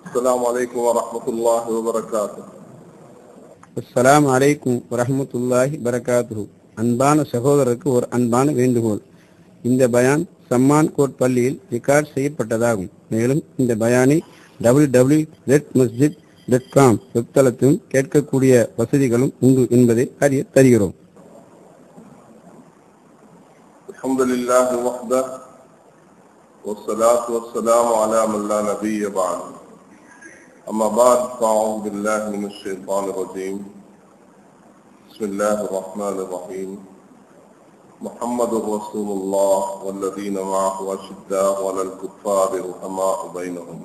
السلام عليكم ورحمة الله وبركاته. அஸ்ஸலாமு அலைக்கும் வரஹ்மத்துல்லாஹி பரகாத்துஹு. அன்பான சகோதரருக்கு ஒரு அன்பான வேண்டுகோள். இந்த பயான் சம்மான் கோட் பள்ளியில் ரெக்கார்ட் செய்யப்பட்டதாகும். மேலும் இந்த பயானை www.redmasjid.com வெப்தளத்திலும் கேட்கக்கூடிய வசதிகளும் உண்டு என்பதை அறிய தருகிறோம். الحمد لله وحده والصلاة والسلام على من لا نبي بعد. أما بعد فأعوذ بالله من الشيطان الرجيم. بسم الله الرحمن الرحيم. محمد رسول الله والذين معه أشداء على الكفار رحماء بينهم.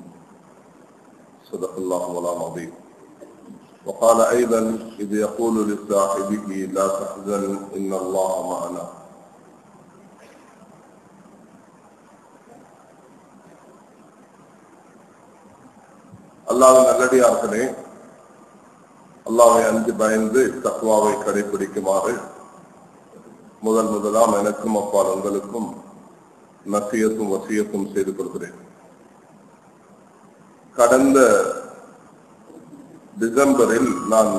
صدق الله العظيم. وقال أيضا إذ يقول لصاحبه لا تحزن إن الله معنا. அல்லாஹ்வின் நல்லடியார்களே, அல்லாஹ்வை அஞ்சு பயந்து தக்வாவை கடைபிடிக்குமாறு முதலாம் எனக்கும் அப்பால் உங்களுக்கும் நசியத்தும் வசியத்தும் செய்து கொள்கிறேன். கடந்த டிசம்பரில் நான்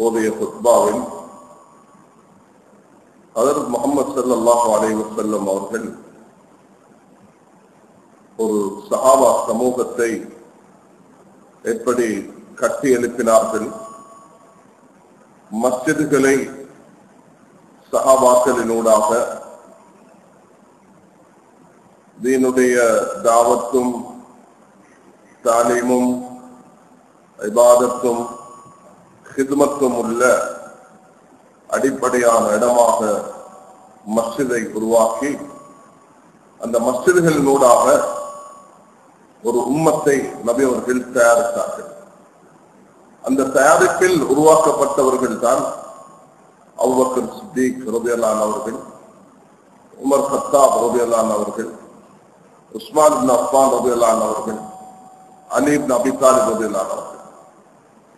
ஓதிய குத்பாவில் ஹஜ்ரத் முஹம்மது ஸல்லல்லாஹு அலைஹி வஸல்லம் அவர்கள் ஒரு சஹாபா சமூகத்தை எப்படி கட்டி எழுப்பினார்கள், மஸ்ஜிதுகளை சஹாபாக்களினூடாக தீனுடைய தாவத்தும் தாலீமும் இபாதத்தும் ஹித்மத்தும் உள்ள அடிப்படையான இடமாக மஸ்ஜிதை உருவாக்கி அந்த மஸ்ஜிதுகளினூடாக ஒரு உம்மத்தை நபி அவர்கள் தயாரித்தார்கள். அந்த தயாரிப்பில் உருவாக்கப்பட்டவர்கள் தான் அபூபக்கர் சித்திக் ரலியல்லாஹு அவர்கள், உமர் கத்தாப் ரலியல்லாஹு அவர்கள், உஸ்மான் இப்னு அஃபான் ரலியல்லாஹு அவர்கள், அலி இப்னு அபி தாலிப் ரலியல்லாஹு அவர்கள்.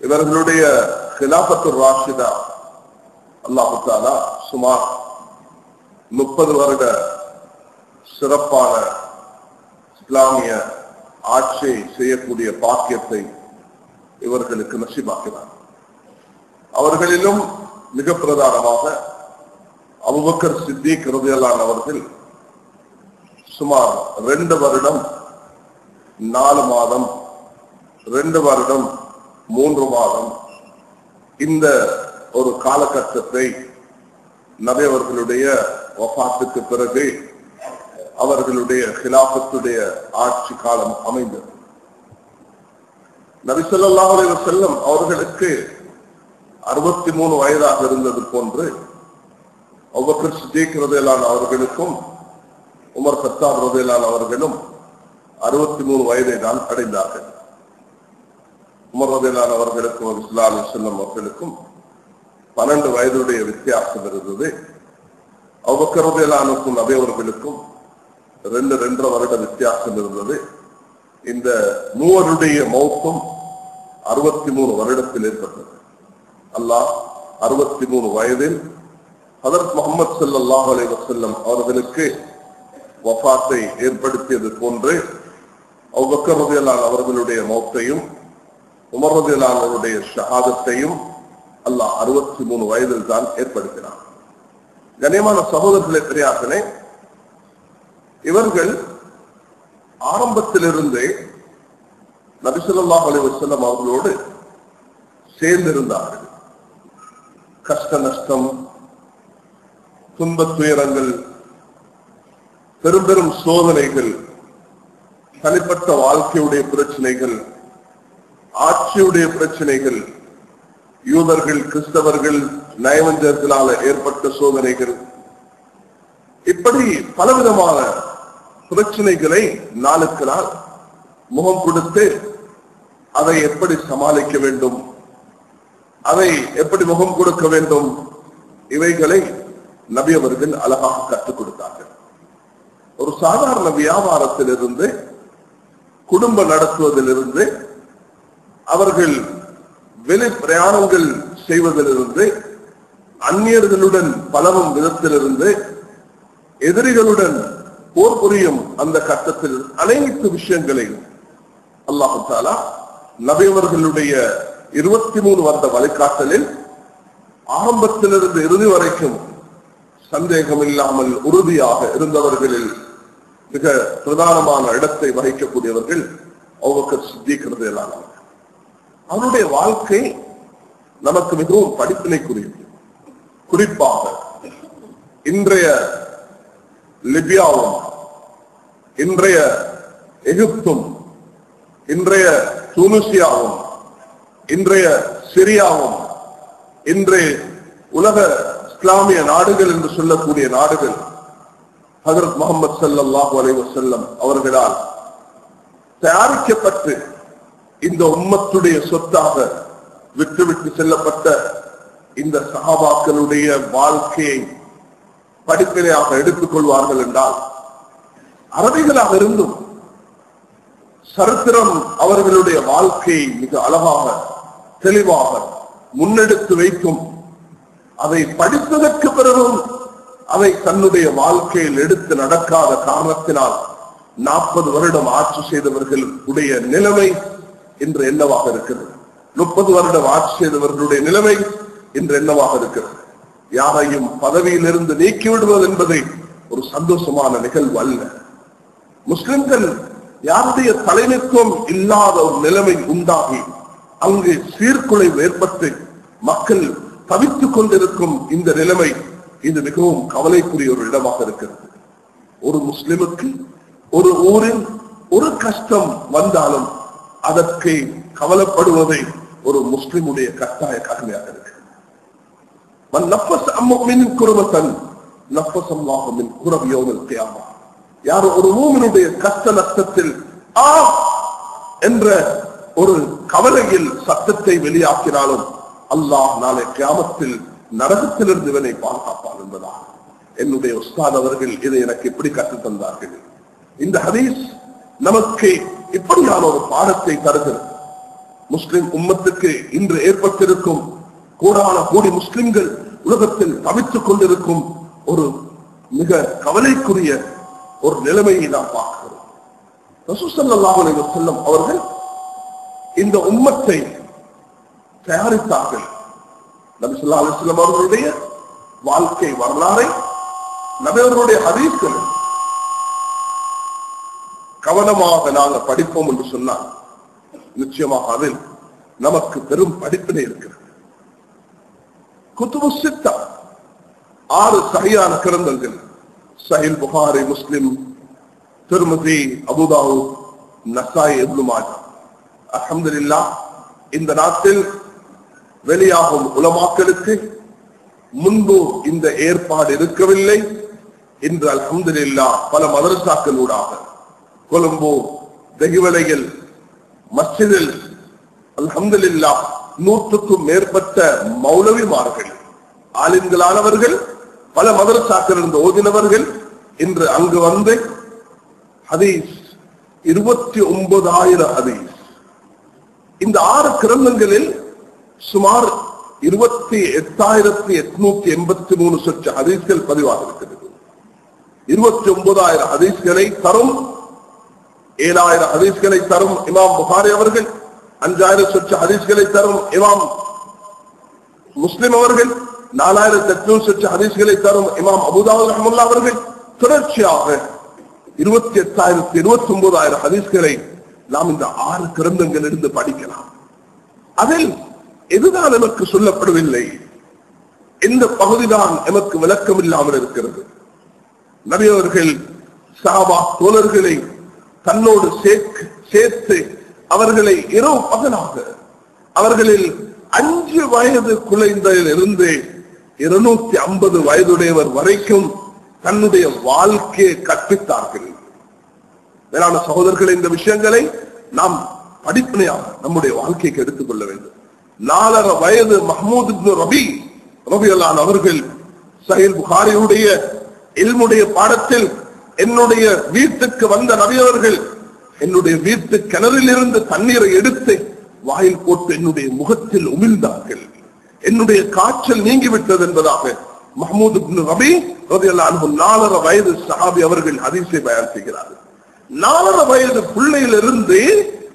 இவர்களுடைய கிலாஃபத்துர் ராஷிதா அல்லாஹ் தஆலா சுமார் 30 வருட சிறப்பான இஸ்லாமிய ஆட்சியை செய்யக்கூடிய பாக்கியத்தை இவர்களுக்கு நசீபாக்கினார். அவர்களிலும் மிக பிரதானமாக அபூபக்கர் சித்திக் ரலியல்லாஹு அவர்கள் சுமார் 2 வருடம் 4 மாதம் 2 வருடம் 3 மாதம் இந்த ஒரு காலகட்டத்தை நபி அவர்களுடைய வஃபாத்துக்கு பிறகு அவர்களுடைய கிலாபத்துடைய ஆட்சி காலம் அமைந்தது. நபி ஸல்லல்லாஹு அலைஹி வஸல்லம் அவர்களுக்கு 63 வயதாக இருந்தது போன்று அபூபக்கர் சித்திக் ரலியல்லாஹு அவர்களுக்கும் உமர் கத்தாப் ரலியல்லாஹு அவர்களும் 63 வயதை தான் அடைந்தார்கள். உமர் ரலியல்லாஹு அவர்களுக்கும் நபி ஸல்லல்லாஹு அலைஹி வஸல்லம் அவர்களுக்கும் 12 வயதுடைய வித்தியாசம் இருந்தது. அபூபக்கர் ரலியல்லாஹு நபி அவர்களுக்கும் 2.5 வருட வித்தியாசம் இருந்தது. இந்த மூவருடைய மௌத்தும் 63 வருடத்தில் ஏற்பட்டது. அல்லாஹ் 63 வயதில் ஹஜ்ரத் முஹம்மது ஸல்லல்லாஹு அலைஹி வஸல்லம் அவர்களுக்கு வஃபாத்தை ஏற்படுத்தியது போன்று அபூபக்கர் ரலியல்லாஹு அவர்களுடைய மௌத்தையும் உமர் ரலியல்லாஹு அவருடைய ஷஹாதத்தையும் அல்லாஹ் 63 வயதில் தான் ஏற்படுத்தினார். கண்ணியமான சகோதரர்களே, பெரியார்களே, இவர்கள் ஆரம்பத்திலிருந்தே நபி ஸல்லல்லாஹு அலைஹி வஸல்லம் அவர்களோடு சேர்ந்திருந்தார்கள். கஷ்ட நஷ்டம், துன்பத் துயரங்கள், பெரும் பெரும் சோதனைகள், தனிப்பட்ட வாழ்க்கையுடைய பிரச்சனைகள், ஆட்சியுடைய பிரச்சனைகள், யூதர்கள் கிறிஸ்தவர்கள் நயவஞ்சர்களால ஏற்பட்ட சோதனைகள், இப்படி பலவிதமான பிரச்சனைகளை நாளுக்கு நாள் முகம் கொடுத்து அதை எப்படி சமாளிக்க வேண்டும், அதை எப்படி முகம் கொடுக்க வேண்டும், இவைகளை நபி அவர்கள் அழகாக கற்றுக் கொடுத்தார்கள். ஒரு சாதாரண வியாபாரத்திலிருந்து, குடும்ப நடத்துவதிலிருந்து, அவர்கள் வெளி பிரயாணங்கள் செய்வதிலிருந்து, அந்நியர்களுடன் பலவும் விதத்திலிருந்து, எதிரிகளுடன் போர் புரியும் அந்த கட்டத்தில் அனைத்து விஷயங்களையும் அல்லாஹ் தஆலா நபி அவர்களுடைய 23 வருட வழிகாட்டலில் ஆரம்பத்திலிருந்து இறுதி வரைக்கும் சந்தேகம் இல்லாமல் உறுதியாக இருந்தவர்களில் மிக பிரதானமான இடத்தை வகிக்கக்கூடியவர்கள் அபூபக்கர் சித்திக் ரலியல்லாஹு அன்ஹு. அவருடைய வாழ்க்கை நமக்கு மிகவும் படிப்பினைக்குரியது. குறிப்பாக இன்றைய லிபியாவும் இன்றைய எகிப்தும் இன்றைய துனிசியாவும் இன்றைய சிரியாவும் இன்றைய உலக இஸ்லாமிய நாடுகள் என்று சொல்லக்கூடிய நாடுகள் ஹஜ்ரத் முஹம்மது ஸல்லல்லாஹு அலைஹி வஸல்லம் அவர்களால் தயாரிக்கப்பட்டு இந்த உம்மத்துடைய சொத்தாக விட்டுவிட்டு செல்லப்பட்ட இந்த சஹாபாக்களுடைய வாழ்க்கையை படிப்பினையாக எடுத்துக் கொள்வார்கள் என்றால், அரபிகளாக இருந்தும் சரித்திரம் அவர்களுடைய வாழ்க்கையை மிக அழகாக தெளிவாக முன்னெடுத்து வைக்கும். அதை படித்ததற்கு பிறகும் அதை தன்னுடைய வாழ்க்கையில் எடுத்து நடக்காத காரணத்தினால் 40 வருடம் ஆட்சி செய்தவர்கள் உடைய நிலைமை இன்று என்னவாக இருக்கிறது? 30 வருடம் ஆட்சி செய்தவர்களுடைய நிலைமை இன்று என்னவாக இருக்கிறது? யாரையும் பதவியிலிருந்து நீக்கிவிடுவது என்பதை ஒரு சந்தோஷமான நிகழ்வு அல்ல. முஸ்லிம்கள் யாருடைய தலைமைத்துவம் இல்லாத ஒரு நிலைமை உண்டாகி அங்கு சீர்குலைவு ஏற்பட்டு மக்கள் தவித்துக் கொண்டிருக்கும் இந்த நிலைமை, இது மிகவும் கவலைக்குரிய ஒரு இடமாக இருக்கிறது. ஒரு முஸ்லிமுக்கு ஒரு ஊரில் ஒரு கஷ்டம் வந்தாலும் அதற்கு கவலைப்படுவதை ஒரு முஸ்லிமுடைய கட்டாய கடமையாக இருக்கிறது. யார் ஒரு மூமினுடைய கஷ்ட நஷ்டத்தில் என்ற ஒரு கவலையில் சத்தத்தை வெளியாக்கினாலும் அல்லாஹ் நாளை கியாமத்தில் நரகத்திலிருந்து இவனை பாதுகாப்பான் என்பதாக என்னுடைய உஸ்தாத் அவர்கள் இதை எனக்கு எப்படி கற்றுத் தந்தார்கள். இந்த ஹதீஸ் நமக்கு இப்படியான ஒரு பாடத்தை தருகிறது. முஸ்லிம் உம்மத்துக்கு இன்று ஏற்பட்டிருக்கும் கோடான கோடி முஸ்லிம்கள் உலகத்தில் தவித்துக் கொண்டிருக்கும் ஒரு மிக கவலைக்குரிய ஒரு நிலைமையை நாம் பார்க்கிறோம். ரசூல் ஸல்லல்லாஹு அலைஹி வஸல்லம் அவர்கள் இந்த உம்மத்தை தயாரித்தார்கள். நபி ஸல்லல்லாஹு அலைஹி வஸல்லம் அவர்களுடைய வாழ்க்கை வரலாறை நபி அவர்களுடைய ஹதீஸ்கள் கவனமாக நாங்கள் படிப்போம் என்று சொன்னால் நிச்சயமாக அதில் நமக்கு பெரும் படிப்பினை இருக்கிறது. குதுபு சித்தா 6 சஹீஹான கிரந்தங்கள், சஹீஹ் புகாரி, முஸ்லிம், திர்மிதி, அபூ தாவூத், நஸாயி, இப்னு மாஜா. அல்ஹம்துலில்லாஹ் இந்த நாட்டில் வெளியாகும் உலமாக்களுக்கு முன்பு இந்த ஏற்பாடு இருக்கவில்லை. இன்று அல்ஹம்துலில்லாஹ் பல மதரசாக்களூடாக கொழும்பு, தெஹிவலையில், மஸ்ஜிதில் அல்ஹம்துலில்லாஹ் 100க்கும் மேற்பட்ட மௌலவிமார்கள், ஆலிம்களானவர்கள், பல மதரசாக்கள் இருந்து ஓதினவர்கள் இன்று அங்கு வந்து ஹதீஸ் 29,000 ஹதீஸ். இந்த 6 கிரந்தங்களில் சுமார் 28,883 சொச்ச ஹதீஸ்கள் பதிவாக இருக்கிறது. 29,000 ஹதீஸ்களை தரும், 7,000 ஹதீஸ்களை தரும் இமாம் புகாரி அவர்கள், 5,000 சொச்ச ஹதீஸ்களை தரும் இமாம் முஸ்லிம் அவர்கள், 4,800 சொச்ச ஹதீஸ்களை தரும் இமாம் அபூ தாவூத் ரஹ்மத்துல்லாஹி அவர்கள். தொடர்ச்சியாக 28,000 29,000 ஹதீஸ்களை நாம் இந்த 6 கிரந்தங்களிலிருந்து படிக்கலாம். அதில் எதுதான் நமக்கு சொல்லப்படவில்லை, இந்த பகுதிதான் நமக்கு விளக்கம் இல்லாமல் இருக்கிறது. நபி அவர்கள் சஹாபா தோழர்களை தன்னோடு சேர்த்து அவர்களை இரவு பகலாக அவர்களில் 5 வயது குழந்தையிலிருந்து 250 வயதுடையவர் வரைக்கும் தன்னுடைய வாழ்க்கையை கற்பித்தார்கள். மேலான சகோதரர்கள், இந்த விஷயங்களை நாம் படிப்பினையாக நம்முடைய வாழ்க்கைக்கு எடுத்துக் கொள்ள வேண்டும். 4.5 வயது மஹ்மூத் இப்னு ரபி ரலியல்லாஹு அன்ஹு அவர்கள் சஹீஹ் புகாரியுடைய இல்முடைய பாடத்தில் என்னுடைய வீட்டுக்கு வந்த நபி அவர்கள் என்னுடைய வீட்டு கிணறில் இருந்து தண்ணீரை எடுத்து வாயில் போட்டு என்னுடைய முகத்தில் உமிழ்ந்தார்கள். என்னுடைய காய்ச்சல் நீங்கிவிட்டது என்பதாக மஹ்மூத் இப்னு ரபி ரலியல்லாஹு அன்ஹு 4.5 வயது சஹாபி அவர்கள் ஹதீஸை பயான் செய்கிறார்கள். 4.5 வயது பிள்ளையிலிருந்து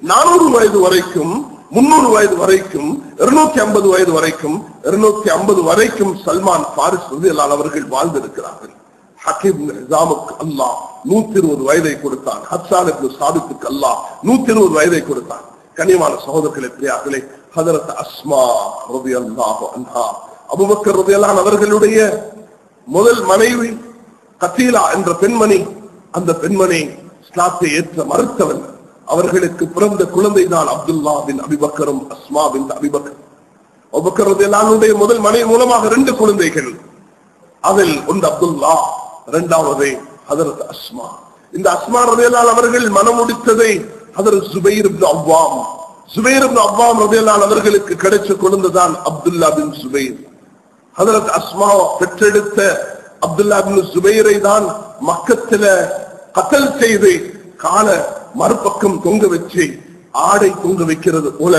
400 வயது வரைக்கும், 300 வயது வரைக்கும், 250 வயது வரைக்கும், 250 வரைக்கும் சல்மான் பாரிஸ் ரலியல்லாஹு அவர்கள் வாழ்ந்திருக்கிறார்கள். ஹக்கீம் நிஸாமுக்கு அல்லாஹ் 120 வயதை கொடுத்தான். ஹஸ்ஸான் இப்னு சாபித்துக்கு அல்லாஹ் 120 வயதை கொடுத்தான். கனியமான சகோதரர்களே, பிரியார்களே, ஹஜரத் அஸ்மா ரலியல்லாஹு அன்ஹா, அபூபக்கர் ரலியல்லாஹு அவர்களுடைய முதல் மனைவி கத்தீலா என்ற பெண்மணி. அந்த பெண்மணி இஸ்லாத்தை ஏற்ற மறுத்தவன். அவர்களுக்கு பிறந்த குழந்தைதான் அப்துல்லா பின் அபிபக்கரும் அஸ்மா பின் அபிபக்கர். அபூபக்கர் ரலியல்லாஹு முதல் மனைவி மூலமாக 2 குழந்தைகள். அதில் ஒன்று அப்துல்லா, இரண்டாவது ஹஜரத் அஸ்மா. இந்த அஸ்மா ரலியல்லாஹு அவர்கள் மனமுடித்ததை ஹஜரத் ஜுபைர் இப்னு அவ்வாம், ரலியல்லாஹு அவர்களுக்கு கிடைச்ச குழந்தைதான் அப்துல்லா பின் ஜுபைர். ஹஜரத் அஸ்மா பெற்றெடுத்த அப்துல்லா பின் ஜுபைரை தான் மக்கத்தில கத்தல் செய்து கால மறுபக்கம் தொங்க வச்சு, ஆடை தொங்க வைக்கிறது போல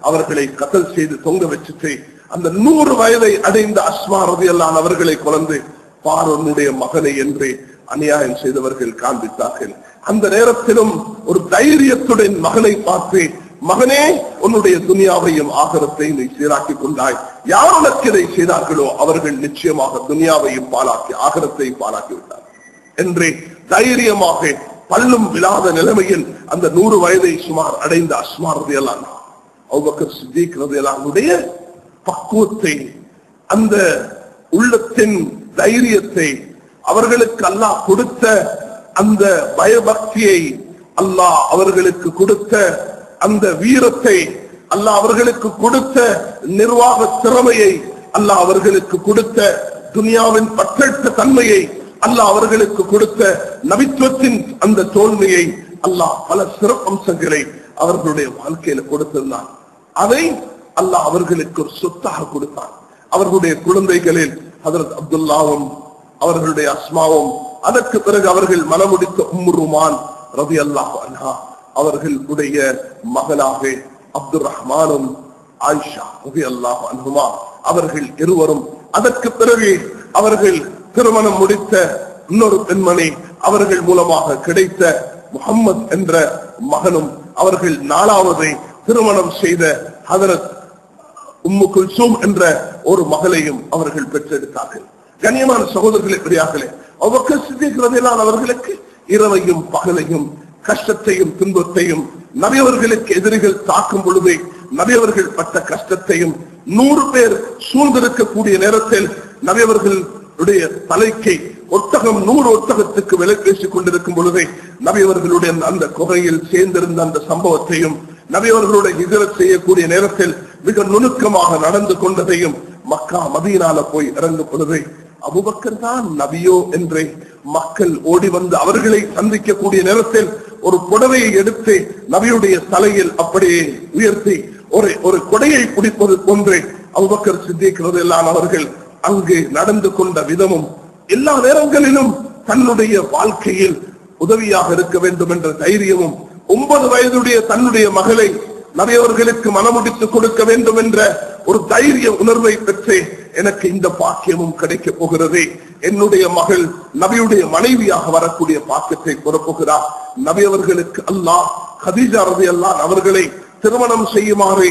அவர்களை கத்தல் செய்து தொங்க வச்சுட்டு அந்த 100 வயதை அடைந்த அஸ்மா ரலியல்லாஹு அவர்களை கொண்டு பார்வோனுடைய மகனை என்று அநியாயம் செய்தவர்கள் காண்பித்தார்கள். அந்த நேரத்திலும் ஒரு தைரியத்துடன் மகனை பார்த்து, மகனே, உன்னுடைய துனியாவையும் ஆகிரத்தையும் நீ சீராக்கி கொண்டாய். யார் உனக்கு இதை செய்தார்களோ அவர்கள் நிச்சயமாக துனியாவையும் பாழாக்கி ஆகிரத்தையும் பாழாக்கி விட்டார் என்று தைரியமாக பல்லும் விழாத நிலைமையில் அந்த 100 வயதை சுமார் அடைந்த அஸ்மா ரலியல்லாஹு அன்ஹா, அபூபக்கர் சித்திக் ரலியல்லாஹு அன்ஹுடைய பக்குவத்தை, அந்த உள்ளத்தின் தைரியத்தை, அவர்களுக்கு அல்லாஹ் கொடுத்த அந்த பயபக்தியை, அல்லாஹ் அவர்களுக்கு கொடுத்த அந்த வீரத்தை, அல்லாஹ் அவர்களுக்கு கொடுத்த நிர்வாக திறமையை, அல்லாஹ் அவர்களுக்கு கொடுத்த துனியாவின் பற்றற்ற தன்மையை, அல்லாஹ் அவர்களுக்கு கொடுத்த நபித்துவத்தின் அந்த தோல்மையை, அல்லாஹ் பல சிறப்பம்சங்களை அவர்களுடைய வாழ்க்கையில கொடுத்திருந்தான். அதை அல்லாஹ் அவர்களுக்கு ஒரு சொத்தாக கொடுத்தான். அவர்களுடைய குழந்தைகளில் ஹஜரத் அப்துல்லாவும் அவர்களுடைய அஸ்மாவும், அதற்கு பிறகு அவர்கள் மனமுடித்த உம்மு ருமான் ரலியல்லாஹு அன்ஹா அவர்களுடைய மகளாக அப்துர் ரஹ்மானும் ஆயிஷா ரலியல்லாஹு அன்ஹுமா அவர்கள் இருவரும், அதற்கு பிறகு அவர்கள் திருமணம் முடித்த இன்னொரு பெண்மணி, அவர்கள் மூலமாக கிடைத்த முஹம்மத் என்ற மகனும், அவர்கள் 4வது திருமணம் செய்த ஹஜரத் உம்மு குல்சூம் என்ற ஒரு மகளையும் அவர்கள் பெற்றெடுத்தார்கள். கண்ணியமான சகோதரர்களே, பெரியார்களே, அபூபக்கர் சித்திக் ரலியல்லாஹு அவர்களுக்கு இரவையும் பகலையும் கஷ்டத்தையும் துன்பத்தையும், நபி அவர்களுக்கு எதிரிகள் தாக்கும் பொழுது நபி அவர்கள் பட்ட கஷ்டத்தையும், 100 பேர் சூழ்ந்திருக்கக்கூடிய நேரத்தில் நபி அவர்களுடைய தலைக்கு ஒட்டகம் 100 ஒட்டகத்துக்கு விலை பேசிக் கொண்டிருக்கும் பொழுதே நபி அவர்களுடைய அந்த குகையில் சேர்ந்திருந்த அந்த சம்பவத்தையும், நபி அவர்களுடைய ஹிஜ்ரத் செய்யக்கூடிய நேரத்தில் மிக நுணுக்கமாக நடந்து கொண்டதையும், மக்கா மதீனால போய் இறங்கும் பொழுது அபூபக்கர் தான் நபியோ என்று மக்கள் ஓடி வந்து அவர்களை சந்திக்கக்கூடிய நேரத்தில் ஒரு புடவையை எடுத்து நபியுடைய தலையில் அப்படியே உயர்த்தி ஒரு கொடையை பிடிப்பது போன்று அபூபக்கர் சித்திக் ரலியல்லாஹு அவர்கள் அங்கு நடந்து கொண்ட விதமும், எல்லா நேரங்களிலும் தன்னுடைய வாழ்க்கையில் உதவியாக இருக்க வேண்டும் என்ற தைரியமும், 9 வயதுடைய தன்னுடைய மகளை நபி அவர்களுக்கு மனமுடித்து கொடுக்க வேண்டும் என்ற ஒரு தைரிய உணர்வை பெற்று, எனக்கு இந்த பாக்கியமும் கிடைக்க போகிறது, என்னுடைய மகள் நபியுடைய மனைவியாக வரக்கூடிய பாக்கியத்தை கொடுப்புகிறார். நபி அவர்களுக்கு அல்லாஹ் கதீஜா ரலியல்லாஹு அவர்களை திருமணம் செய்யுமாறு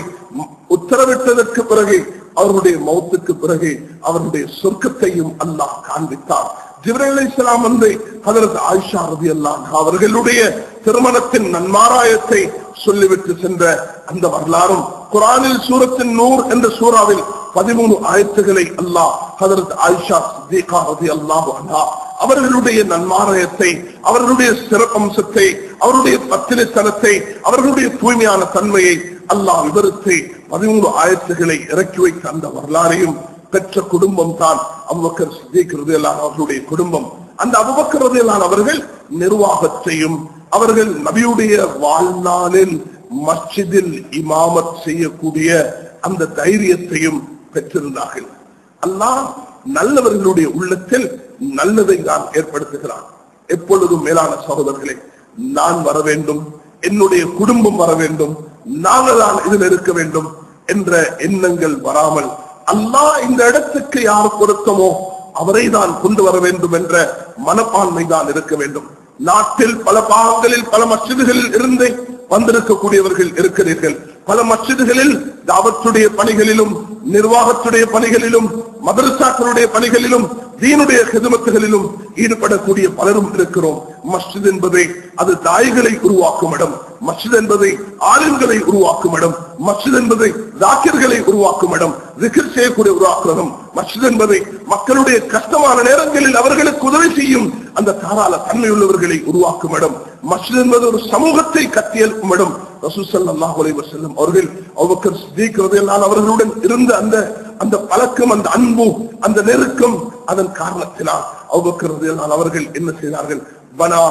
உத்தரவிட்டதற்கு பிறகு, அவர்களுடைய மௌத்துக்கு பிறகு அவருடைய சொர்க்கத்தையும் அல்லாஹ் காண்பித்தார். ஜிப்ரீல் அலைஹிஸ்ஸலாம் வந்து ஹஜரத் ஆயிஷா ரலியல்லாஹு அவர்களுடைய திருமணத்தின் நன்மாராயத்தை சொல்லிவிட்டு சென்ற அந்த வரலாறும் குர்ஆனில் சூரத்தின் நூர் என்ற சூறாவில் 13 ஆயத்துகளை அல்லாஹ் ஹஜரத் ஆயிஷா சித்திகா ரலியல்லாஹு அன்ஹா அவர்களுடைய நன்மாராயத்தை, அவர்களுடைய சிறப்பம்சத்தை, அவருடைய பத்தினித்தனத்தை, அவர்களுடைய தூய்மையான தன்மையை அல்லாஹ் விவரித்து 13 ஆயத்துகளை இறக்கி வைத்த அந்த வரலாறையும் பெற்ற குடும்பம் தான் அபூபக்கர் சித்திக் ரலியல்லாஹு அவர்களுடைய குடும்பம். அந்த அபூபக்கர் ரலியல்லாஹு அவர்கள் நிர்வாகத்தையும், அவர்கள் நபியுடைய வாழ்நாளில் மஸ்ஜிதில் இமாமத் செய்யக்கூடிய அந்த தைரியத்தையும் பெற்றிருந்தார்கள். அல்லாஹ் நல்லவர்களுடைய உள்ளத்தில் நல்லதை தான் ஏற்படுத்துகிறான். எப்பொழுதும் மேலான சகோதரர்களே, நான் வர வேண்டும், என்னுடைய குடும்பம் வர வேண்டும், நாங்கள் தான் இதில் இருக்க வேண்டும் என்ற எண்ணங்கள் வராமல், அல்லாஹ் இந்த இடத்துக்கு யார் பொருத்தமோ அவரை தான் கொண்டு வர வேண்டும் என்ற மனப்பான்மை தான் இருக்க வேண்டும். நாட்டில் பல பாகங்களில் பல மஸ்ஜிதுகளில் இருந்து வந்திருக்கக்கூடியவர்கள் இருக்கிறீர்கள். பல மஸ்ஜிதுகளில் தாவத்துடைய பணிகளிலும், நிர்வாகத்துடைய பணிகளிலும், மதரசாக்களுடைய பணிகளிலும், தீனுடைய ஹிதமத்துகளிலும் ஈடுபடக்கூடிய பலரும் இருக்கிறோம். மஸ்ஜித் என்பதை அது தாய்களை உருவாக்கும் இடம், மஸ்ஜித் என்பதை ஆலிம்களை உருவாக்கும் இடம், மஸ்ஜித் என்பதை ஜாக்கிர்களை உருவாக்கும் இடம், திக்ர் செய்யக்கூடிய உருவாக்கும். மஸ்ஜித் என்பதை மக்களுடைய கஷ்டமான நேரங்களில் அவர்களுக்கு உதவி செய்யும் அந்த தாராள தன்மை உள்ளவர்களை உருவாக்கும் இடம். மஸ்ஜித் என்பது ஒரு சமூகத்தை கட்டியெழுப்பும் இடம். ரசூல் ஸல்லல்லாஹு அலைஹி வஸல்லம் அவர்கள் அபூபக்கர் சித்திக் ரலியல்லாஹு அன்ஹு அவர்களுடன் இருந்த அந்த பழக்கம், அந்த அன்பு, அந்த நெருக்கம், அதன் காரணத்தினால் அபூபக்கர் ரலியல்லாஹு அன்ஹு அவர்கள் என்ன செய்தார்கள்? பனா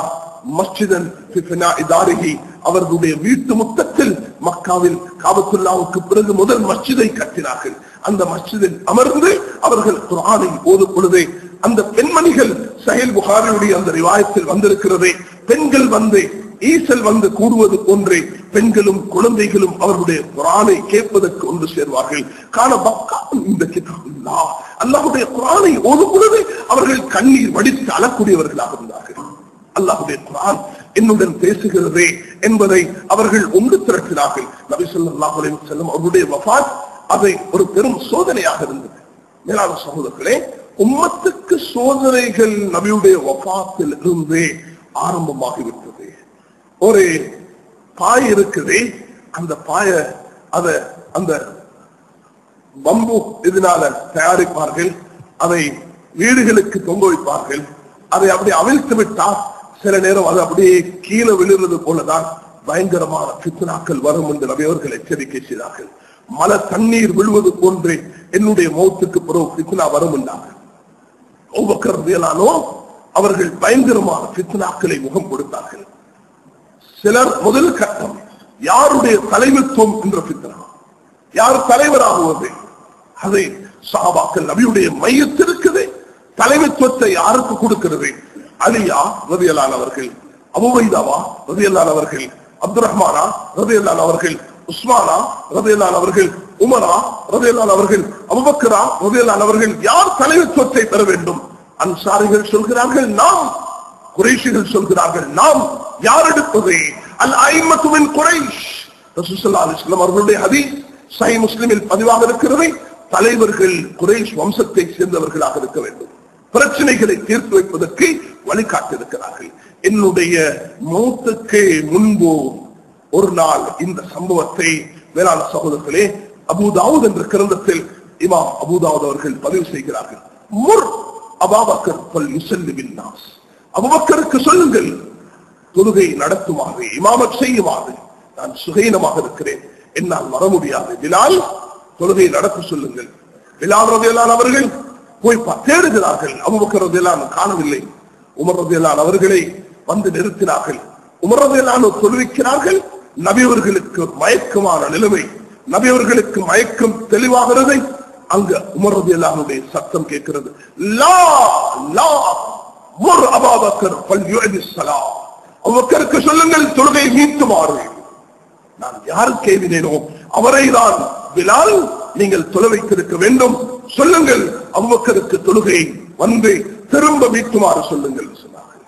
மஸ்ஜிதன் ஃபி ஃபினாஇ தாரிஹி, அவர்களுடைய வீட்டு முத்தத்தில் மக்காவில் காபத்துல்லாஹ்வுக்கு பிறகு முதல் மஸ்ஜிதை கட்டினார்கள். அந்த மஸ்ஜிதில் அமர்ந்து அவர்கள் குர்ஆனை ஓதும் பொழுதே அந்த பெண்மணிகள், சஹீஹ் புகாரியுடைய அந்த ரிவாயத்தில் வந்திருக்கிறதே, பெண்கள் வந்து ஈசல் வந்து கூடுவது போன்றே பெண்களும் குழந்தைகளும் அவர்களுடைய குர்ஆனை கேட்பதற்கு ஒன்று சேர்வார்கள். கான பக்கான் இந்த கிதாபுல்லாஹ், அல்லாஹ்வுடைய குர்ஆனை ஓதும் பொழுது அவர்கள் கண்ணீர் வடித்து அழக்கூடியவர்களாக இருந்தார்கள். அல்லாஹ்வுடைய குர்ஆன் என்னுடன் பேசுகிறதே என்பதை அவர்கள் ஒன்று திரட்டினார்கள். நபி ஸல்லல்லாஹு அலைஹி வஸல்லம் அவருடைய வஃபாத் அதை ஒரு பெரும் சோதனையாக இருந்தது. மேலான சகோதரர்களே, உம்மத்துக்கு சோதனைகள் நபியுடைய வஃபாத்தில் இருந்தே ஆரம்பமாகிவிட்டது. ஒரு பாய் இருக்குது, அந்த பாய அந்த பம்பு இதனால தயாரிப்பார்கள், அதை வீடுகளுக்கு தொங்க வைப்பார்கள். அதை அப்படி அவிழ்த்து விட்டால் சில நேரம் அது அப்படியே கீழே விழுறது போலதான் பயங்கரமான ஃபித்னாக்கள் வரும் என்று நபி அவர்கள் எச்சரிக்கை செய்தார்கள். மழை தண்ணீர் விழுவது போன்றே என்னுடைய மௌத்துக்கு பிறகு ஃபித்னா வரும் என்றார்கள். அபூபக்கர் ரலியல்லாஹு அவர்கள் பயங்கரமான ஃபித்னாக்களை முகம் கொடுத்தார்கள். சிலர் முதல் கட்டம் யாருடைய தலைமைத்துவம் என்ற ஃபித்னா, யார் தலைவராகுவது, அதை சஹாபாக்கள் நபியுடைய மையத்திற்குது தலைமைத்துவத்தை யாருக்கு கொடுக்கிறது? அலியா ரலியல்லாஹு அவர்கள், அபூ உபைதாவா ரலியல்லாஹு அவர்கள், அப்துர் ரஹ்மானா ரலியல்லாஹு அவர்கள், உஸ்மானா ரலியல்லாஹு அவர்கள், உமரா ரலியல்லாஹு அவர்கள், அபூபக்கரா ரலியல்லாஹு அவர்கள், யார் தலைமைத்துவத்தை பெற வேண்டும்? அன்சாரிகள் சொல்கிறார்கள் நாம், குறைஷிகள் சொல்கிறார்கள் நாம். யார் எடுப்பது? அல் அய்மத்து மின் குறைஷ். ரசூல் ஸல்லல்லாஹு அலைஹி வஸல்லம் அவர்களுடைய ஹதீஸ் சஹீஹ் முஸ்லிமில் பதிவாக இருக்கிறது. தலைவர்கள் குறைஷ் வம்சத்தை சேர்ந்தவர்களாக இருக்க வேண்டும். பிரச்சனைகளை தீர்த்து வைப்பதற்கு வழிகாட்டியிருக்கிறார்கள். என்னுடைய மௌத்துக்கு முன்பு ஒரு நாள் இந்த சம்பவத்தை வேளாண் சகோதரர்களே அபூ தாவூத் என்ற கிரந்தத்தில் இமாம் அபூ தாவூத் அவர்கள் பதிவு செய்கிறார்கள். முர் அபூபக்கர் ஃபல் யுஸல்லி பின்னாஸ், அபூபக்கருக்கு சொல்லுங்கள் தொழுகை நடத்துமாறு, இமாமத் செய்யுமாறு. நான் சுகைனமாக இருக்கிறேன், என்னால் வர முடியாது. பிலால் தொழுகை நடத்த சொல்லுங்கள். பிலால் ரலியல்லாஹு அவர்கள் போய் தேடுகிறார்கள். அபூபக்கர் ரலியல்லாஹு காணவில்லை. உமர் ரலியல்லாஹு அவர்களை வந்து நிறுத்தினார்கள். உமர் ரலியல்லாஹு தொழுவிக்கிறார்கள். நபி அவர்களுக்கு மயக்கமான நிலைமை, நபி அவர்களுக்கு மயக்கம் தெளிவாகிறது. அங்க உமர் ரலியல்லாஹுடைய சத்தம் கேட்கிறது, லா லா முர் அபூபக்கர் ஃபல்யுஇதி ஸலாத், அபூபக்கருக்கு சொல்லுங்கள் தொழுகை மீட்டுமாறு. நான் யாருக்கு ஏவினேனோ அவரை தான் பிலால் நீங்கள் தொழ வைத்திருக்க வேண்டும். சொல்லுங்கள் அபூபக்கருக்கு தொழுகை வந்து திரும்ப மீட்டுமாறு சொல்லுங்கள் சொன்னார்கள்.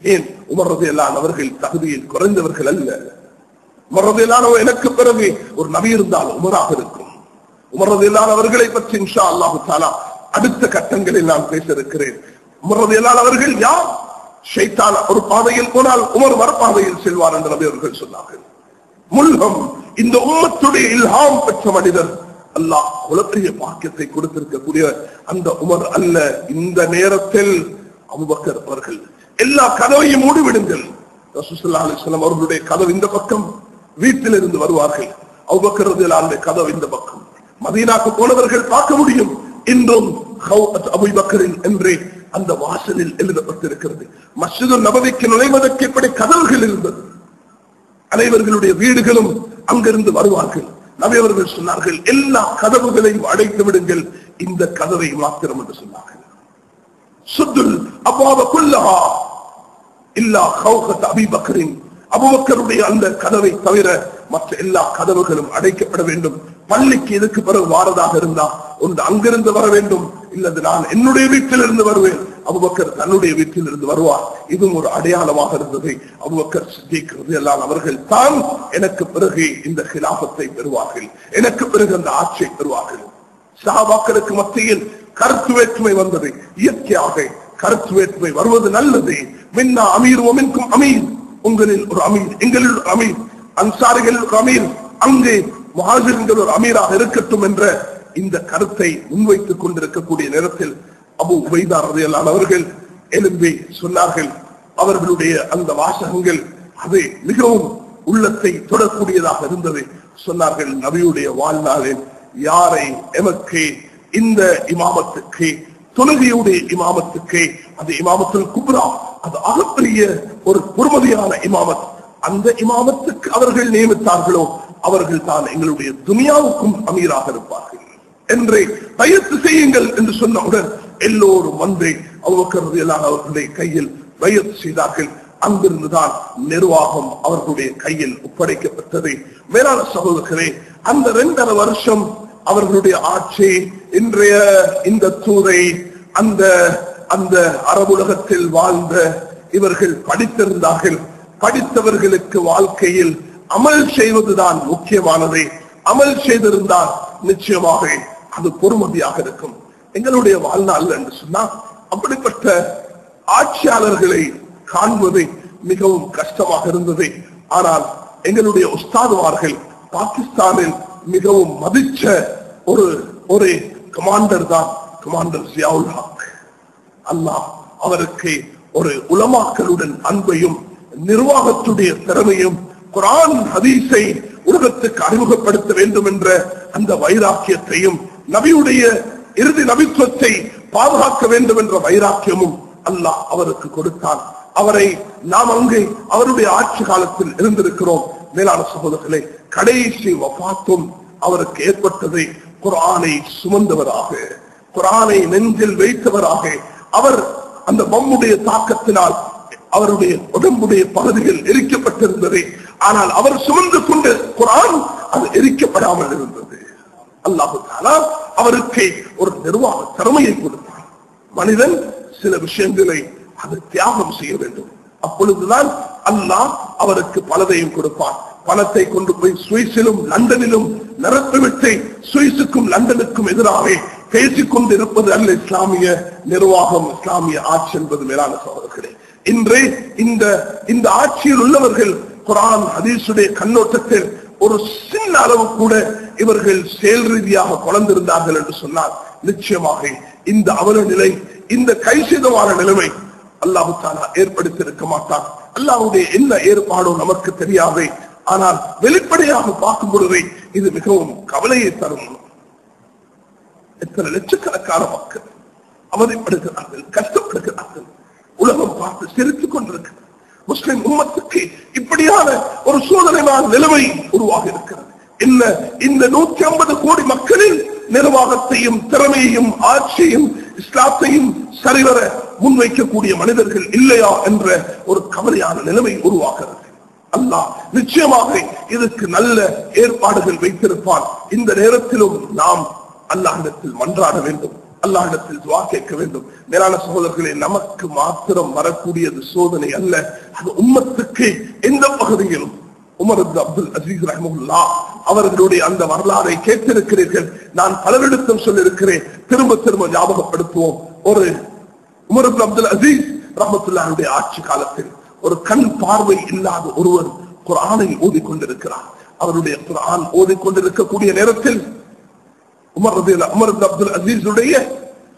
ஏன்? உமர் ரலியல்லாஹு அவர்கள் தகுதியில் குறைந்தவர்கள் அல்ல. உமர் ரலியல்லாஹு எனக்கு பிறகு ஒரு நபி இருந்தால் உமராக இருக்கும். உமர் ரலியல்லாஹு அவர்களை பற்றி இன்ஷா அல்லாஹ் தஆலா அடுத்த கட்டங்களில் நான் பேச இருக்கிறேன். உமர் ரலியல்லாஹு அவர்கள் யார்? ஷைத்தான் ஒரு பாதையில் போனால் உமர் மறுபாதையில் செல்வார் என்று நபி அவர்கள் சொன்னார்கள். முல்ஹம், இந்த உம்மத்துடைய இல்ஹாம் பெற்ற மனிதர், அல்லாஹ் குலப்பெரிய பாக்கியத்தை கொடுத்திருக்கக்கூடிய அந்த உமர் அல்ல. இந்த நேரத்தில் அபூபக்கர் அவர்கள் எல்லா கதவையும் மூடிவிடுங்கள். ரசூல் ஸல்லல்லாஹு அலைஹி வஸல்லம் அவர்களுடைய கதவு இந்த பக்கம், வீட்டில் இருந்து வருவார்கள். அபூபக்கர் ரலியல்லாஹு அன்ஹு கதவு இந்த பக்கம். மதீனாக்கு போனவர்கள் பார்க்க முடியும். இன்றும் அபூபக்கரின் என்றே அந்த வாசலில் எழுதப்பட்டிருக்கிறது. மஸ்ஜிதுல் நபவிக்கு நுழைவதற்கு எப்படி கதவுகள் இருந்தது. அனைவர்களுடைய வீடுகளும் அங்கிருந்து வருவார்கள். நபி அவர்கள் சொன்னார்கள், எல்லா கதவுகளையும் அடைத்து விடுங்கள், இந்த கதவை மாத்திரம் என்று சொன்னார்கள். சுத்துல் அபாவ குல்லஹா இல்லா கௌகத் அபீ பக்கரின், அபூபக்கருடைய அந்த கதவை தவிர மற்ற எல்லா கதவுகளும் அடைக்கப்பட வேண்டும். பள்ளிக்கு இதுக்கு பிறகு வாரதாக இருந்தா ஒன்று அங்கிருந்து வர வேண்டும், இல்லது நான் என்னுடைய வீட்டில் இருந்து வருவேன். அபூபக்கர் தன்னுடைய வீட்டில் இருந்து வருவார். இதுவும் ஒரு அடையாளமாக இருந்தது. அபூபக்கர் சித்திக் ரலியல்லாஹு அவர்கள் தான் எனக்கு பிறகு இந்த கிலாபத்தை பெறுவார்கள், எனக்கு பிறகு அந்த ஆட்சியை பெறுவார்கள். சஹாபாக்களுக்கு மத்தியில் கருத்து வேற்றுமை வந்தது. இயற்கையாக கருத்து வேற்றுமை வருவது நல்லது. மின்னா அமீர் மின்கும் அமீர், உங்களில் ஒரு அமீர், எங்களில் ஒரு அமீர், அன்சாரிகள் ஒரு அமீர், அங்கே முஹாஜிர்கள் ஒரு அமீராக இருக்கட்டும் என்ற இந்த கருத்தை முன்வைத்துக் கொண்டிருக்கக்கூடிய நேரத்தில் அபூ உபைதா ரலியல்லாஹு அவர்கள் எழும்பி சொன்னார்கள். அவர்களுடைய அந்த வாசகங்கள் அது மிகவும் உள்ளத்தை தொடக்கூடியதாக இருந்தது. சொன்னார்கள், நபியுடைய வாழ்நாளில் யாரை எமக்கு இந்த இமாமத்துக்கு, தொழுகையுடைய இமாமத்துக்கு, அது இமாமத்துல் குப்ரா, அது ஆகப்பெரிய ஒரு பொறுமதியான இமாமத், அந்த இமாமத்துக்கு அவர்கள் நியமித்தார்களோ அவர்கள் தான் எங்களுடைய துனியாவுக்கும் அமீராக இருப்பார்கள் என்று பயிற்சி செய்யுங்கள் என்று சொன்னவுடன் எல்லோரும் வந்து அபூபக்கர் ரலியல்லாஹு அவர்களுடைய கையில் பைஅத் செய்தார்கள். அங்கிருந்துதான் நிர்வாகம் அவர்களுடைய கையில் ஒப்படைக்கப்பட்டது. மேலான சகோதரர்களே, அந்த 2.5 வருஷம் அவர்களுடைய ஆட்சி இன்றைய இந்த தூரை அந்த அந்த அரபுலகத்தில் வாழ்ந்த இவர்கள் படித்திருந்தார்கள். படித்தவர்களுக்கு வாழ்க்கையில் அமல் செய்வதுதான் முக்கியமானது. அமல் செய்திருந்தால் நிச்சயமாக அது பொறுமதியாக இருக்கும். எங்களுடைய வாழ்நாள் என்று சொன்னா அப்படிப்பட்ட ஆட்சியாளர்களை காண்பது மிகவும் கஷ்டமாக இருந்தது. ஆனால் எங்களுடைய உஸ்தாதுமார்கள் பாகிஸ்தானில் மிகவும் மதிச்ச ஒரு கமாண்டர் தான் கமாண்டர் ஜியாவுல் ஹக். அல்லாஹ் அவருக்கு ஒரு உலமாக்களுடன் அன்பையும் நிர்வாகத்துடைய திறமையும் குர்ஆன் ஹதீஸை உலகத்துக்கு அறிமுகப்படுத்த வேண்டும் என்ற அந்த வைராக்கியத்தையும் நபியுடைய இறுதி நபித்துவத்தை பாதுகாக்க வேண்டும் என்ற வைராக்கியமும் அல்லாஹ் அவருக்கு கொடுத்தான். அவரை நாம் அங்கே அவருடைய ஆட்சி காலத்தில் இருந்திருக்கிறோம். மேலான சகோதரர்களே, கடைசி வஃபாத்தும் அவருக்கு ஏற்பட்டதை குர்ஆனை சுமந்தவராக, குர்ஆனை நெஞ்சில் வைத்தவராக. அவர் அந்த பம்முடைய தாக்கத்தினால் அவருடைய உடம்புடைய பகுதிகள் எரிக்கப்பட்டிருந்தது. ஆனால் அவர் சுமந்து கொண்டு குர்ஆன் அது எரிக்கப்படாமல் இருந்தது. அல்லாஹ் தஆலா அவருக்கு ஒரு நிர்வாக திறமையை கொடுத்தார். மனிதன் சில விஷயங்களை அது தியாகம் செய்ய வேண்டும். அப்பொழுதுதான் அல்லாஹ் அவருக்கு பலதையும் கொடுப்பான். பணத்தை கொண்டு போய் சுவிஸிலும் லண்டனிலும் நிரப்பிவிட்டு சுவிஸுக்கும் லண்டனுக்கும் எதிராக பேசிக் கொண்டிருப்பது அல்ல இஸ்லாமிய நிர்வாகம், இஸ்லாமிய ஆட்சி என்பது. மேலான சகோதரர்களே, இன்று இந்த ஆட்சியில் உள்ளவர்கள் குர்ஆன் ஹதீஸுடைய கண்ணோட்டத்தில் ஒரு சின்ன அளவு கூட இவர்கள் செயல் ரீதியாக கொண்டிருந்தார்கள் என்று சொன்னால் நிச்சயமாக இந்த அவல நிலை, இந்த கைசேதமான நிலைமை அல்லாஹ் தஆலா ஏற்படுத்தியிருக்க மாட்டான். அல்லாஹ்வுடைய என்ன ஏற்பாடோ நமக்கு தெரியாது. ஆனால் வெளிப்படையாக பார்க்கும் பொழுது இது மிகவும் கவலையை தரும். எத்தனை லட்சக்கணக்கான மக்கள் அவதிப்படுகிறார்கள், கஷ்டப்படுகிறார்கள். உலகம் பார்த்து சிரித்துக் கொண்டிருக்கிறது. முஸ்லிம் உம்மத்துக்கு இப்படியான ஒரு சோதனையான நிலைமை உருவாகி இருக்கிறது. என்ன இந்த 150 கோடி மக்களில் நிர்வாகத்தையும் திறமையையும் ஆட்சியையும் இஸ்லாத்தையும் சரிவர முன்வைக்கக்கூடிய மனிதர்கள் இல்லையா என்ற ஒரு கவலையான நிலைமை உருவாகிறது. அல்லாஹ் நிச்சயமாக இதற்கு நல்ல ஏற்பாடுகள் வைத்திருப்பான். இந்த நேரத்திலும் நாம் அல்லாஹ்விடத்தில் மன்றாட வேண்டும், அல்லாஹ்விடத்தில் துஆ கேட்க வேண்டும். மேலான சகோதரர்களே, நமக்கு மாத்திரம் வரக்கூடியது சோதனை அல்ல, அது உம்மத்துக்கு எந்த பகுதியிலும். உமர் இப்னு அப்துல் அசீஸ் ரஹ்மத்துல்லாஹ் அவர்களுடைய அந்த வரலாறை கேட்டிருக்கிறீர்கள். நான் பலரிடத்தும் சொல்லியிருக்கிறேன், திரும்ப திரும்ப ஞாபகப்படுத்துவோம். ஒரு உமர் இப்னு அப்துல் அசீஸ் ரஹ்மத்துல்லாஹுடைய ஆட்சி காலத்தில் ஒரு கண் பார்வை இல்லாத ஒருவர் குர்ஆனை ஓதிக்கொண்டிருக்கிறார். அவருடைய குர்ஆன் ஓதிக்கொண்டிருக்கக்கூடிய நேரத்தில் உமர் இப்னு அப்துல் அசீஸுடைய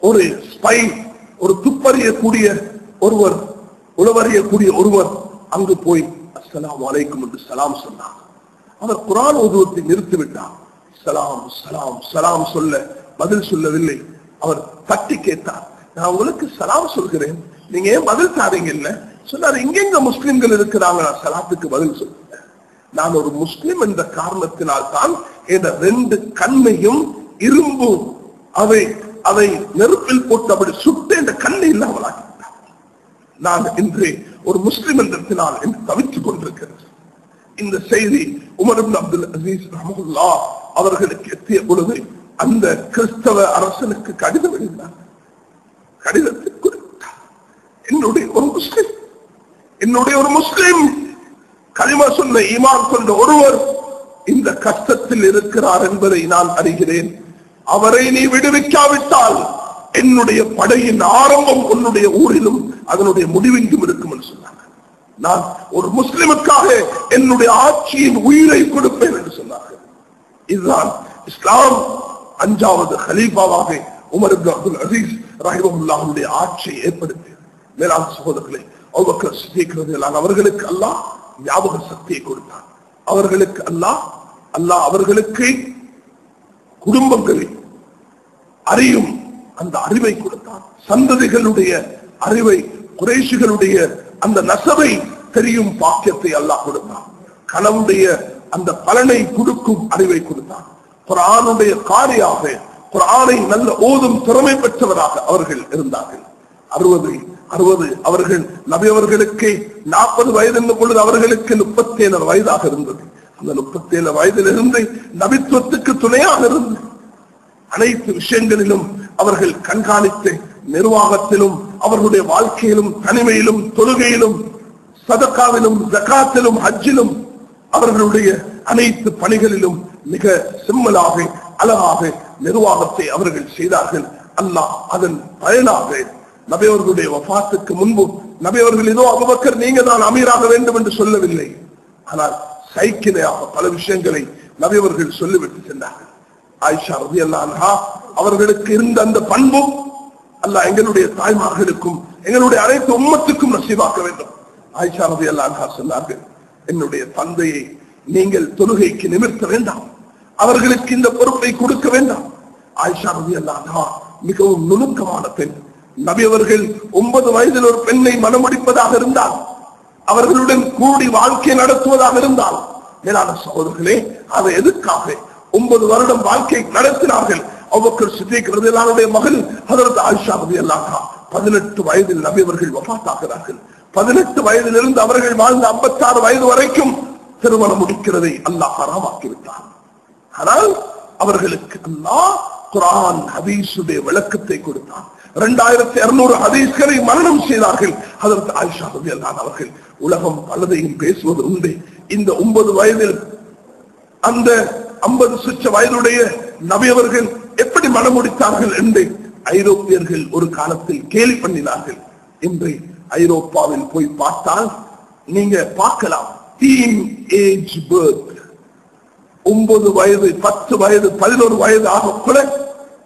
ஒரு ஸ்பை, ஒரு துப்பறியக்கூடிய ஒருவர், உளவறியக்கூடிய ஒருவர் அங்கு போய் அஸ்ஸலாமு அலைக்கும் என்று சலாம் சொன்னார். அவர் குர்ஆன் ஓதுவதை நிறுத்திவிட்டார். சலாம் சலாம் சலாம் சொல்ல பதில் சொல்லவில்லை. அவர் தட்டி கேட்டார், நான் உங்களுக்கு சலாம் சொல்கிறேன், நீங்க ஏன் பதில் தாரீங்க? இல்ல சொன்னார், இங்கெங்க முஸ்லிம்கள் இருக்கிறாங்க, நான் சலாத்துக்கு பதில் சொல்றேன். நான் ஒரு முஸ்லிம் என்ற காரணத்தினால் தான் என்ற 2 கண்ணையும் இரும்பு அதை நெருப்பில் போட்டு அப்படி சுட்டு இந்த கண்ணை இல்லாமல் ஆக்கிவிட்டார். நான் இன்று ஒரு முஸ்லிம் என்றத்தினால் என்று தவித்துக் கொண்டிருக்கிறது. இந்த செய்தி உமர் இப்னு அப்துல் அசீஸ் ரஹ்மத்துல்லாஹ் அவர்களுக்கு எத்திய பொழுது அந்த கிறிஸ்தவ அரசனுக்கு கடிதம் எழுதினார். கடிதத்தில் குறிப்பிட்டார், என்னுடைய ஒரு முஸ்லிம் கலிமா சொன்ன ஈமான் கொண்ட ஒருவர் இந்த கஷ்டத்தில் இருக்கிறார் என்பதை நான் அறிகிறேன். அவரை நீ விடுவிக்காவிட்டால் என்னுடைய படையின் ஆரம்பம் உன்னுடைய ஊரிலும் அதனுடைய முடிவெங்கும் இருக்கும் என்று சொன்னாங்க. நான் ஒரு முஸ்லிமுக்காக என்னுடைய ஆட்சியின் உயிரை கொடுப்பேன் என்று சொன்னார்கள். இதுதான் இஸ்லாம் 5வது கலீஃபாவாக உமர் இப்னு அப்துல் அசீஸ் ரஹிமஹுல்லாஹுடைய ஆட்சியை ஏற்படுத்தியது. மேலான சகோதரர்களே, அபூபக்கர் சித்திக் ரலியல்லாஹு அவர்களுக்கு அல்லாஹ் ஞாபக சக்தியை கொடுத்தான். அவர்களுக்கு அல்லாஹ் அவர்களுக்கு குடும்பங்களை அறியும் அந்த அறிவை கொடுத்தான். சந்ததிகளுடைய அறிவை, குறைஷிகளுடைய அந்த நசபை தெரியும் பாக்கியத்தை அல்லாஹ் கொடுத்தான். கனவுடைய அந்த பலனை கொடுக்கும் அறிவை கொடுத்தான். குர்ஆனுடைய காரியாக, குர்ஆனை நல்ல ஓதும் திறமை பெற்றவராக அவர்கள் இருந்தார்கள். 60 அவர்கள் நபி அவர்களுக்கு 40 வயது என்னும் பொழுது அவர்களுக்கு 37 வயதாக இருந்தது. அந்த 37 வயதிலிருந்து நபித்துவத்துக்கு துணையாக இருந்து அனைத்து விஷயங்களிலும் அவர்கள் கண்காணித்து, நிர்வாகத்திலும் அவர்களுடைய வாழ்க்கையிலும் தனிமையிலும் தொழுகையிலும் சதகாவிலும் ஜகாத்திலும் ஹஜ்ஜிலும் அவர்களுடைய அனைத்து பணிகளிலும் மிக சிம்மலாக அழகாக நிர்வாகத்தை அவர்கள் செய்தார்கள். அல்லாஹ் அதன் பயனாக நபி அவர்களுடைய வஃபாத்துக்கு முன்பு நபி அவர்கள் ஏதோ அபூபக்கர் நீங்க தான் அமீராக வேண்டும் என்று சொல்லவில்லை. ஆனால் சைக்கிளையாக பல விஷயங்களை நபி அவர்கள் சொல்லிவிட்டு சென்றார்கள். ஆயிஷா ரலியல்லாஹு அன்ஹா அவர்களுக்கு இருந்த அந்த பண்பு அல்லாஹ் எங்களுடைய தாய்மார்களுக்கும் எங்களுடைய அனைத்து உம்மத்துக்கும் நசீபாக்க வேண்டும். ஆயிஷா ரலியல்லாஹு அன்ஹா சொன்னார்கள், என்னுடைய தந்தையை நீங்கள் தொழுகைக்கு நிமிர்த்த வேண்டாம், அவர்களுக்கு இந்த பொறுப்பை கொடுக்க வேண்டாம். ஆயிஷா ரலியல்லாஹு அன்ஹா மிகவும் நுணுக்கமான பெண். நபி அவர்கள் 9 வயதில் ஒரு பெண்ணை மணமுடிப்பதாக இருந்தால், அவர்களுடன் கூடி வாழ்க்கை நடத்துவதாக இருந்தால், மேலான சகோதரர்களே, அதை எதுக்காக 9 வருடம் வாழ்க்கை நடத்தினார்கள்? அபூபக்கர் சித்திக் ரலியல்லாஹு அன்ஹுடைய மகள் ஹஜ்ரத் ஆயிஷா ரலியல்லாஹு அன்ஹா 18 வயதில் நபி அவர்கள் வஃபாத்தாகிறார்கள். 18 வயதிலிருந்து அவர்கள் வாழ்ந்த 56 வயது வரைக்கும் திருமணம் முடிக்கிறதை அல்லாஹ் ஹராமாக்கி விட்டார். ஆனால் அவர்களுக்கு அல்லாஹ் குர்ஆன் ஹதீஸுடைய விளக்கத்தை கொடுத்தான். 2200 ஹதீஸ்களை மரணம் செய்தார்கள். ஹஜ்ரத் ஆயிஷா ரலியல்லாஹு அன்ஹா அவர்கள் உலகம் பலதையும் பேசுவது உண்டு. இந்த 9 வயதில் அந்த 50 சுற்ற வயதுடைய நபி அவர்கள் எப்படி மனம் முடித்தார்கள் என்று ஐரோப்பியர்கள் ஒரு காலத்தில் கேலி பண்ணினார்கள். இன்று ஐரோப்பாவில் போய் பார்த்தால் நீங்க பார்க்கலாம், டீன் ஏஜ் பர்த், 9 வயது 10 வயது 11 வயது ஆகக்கூட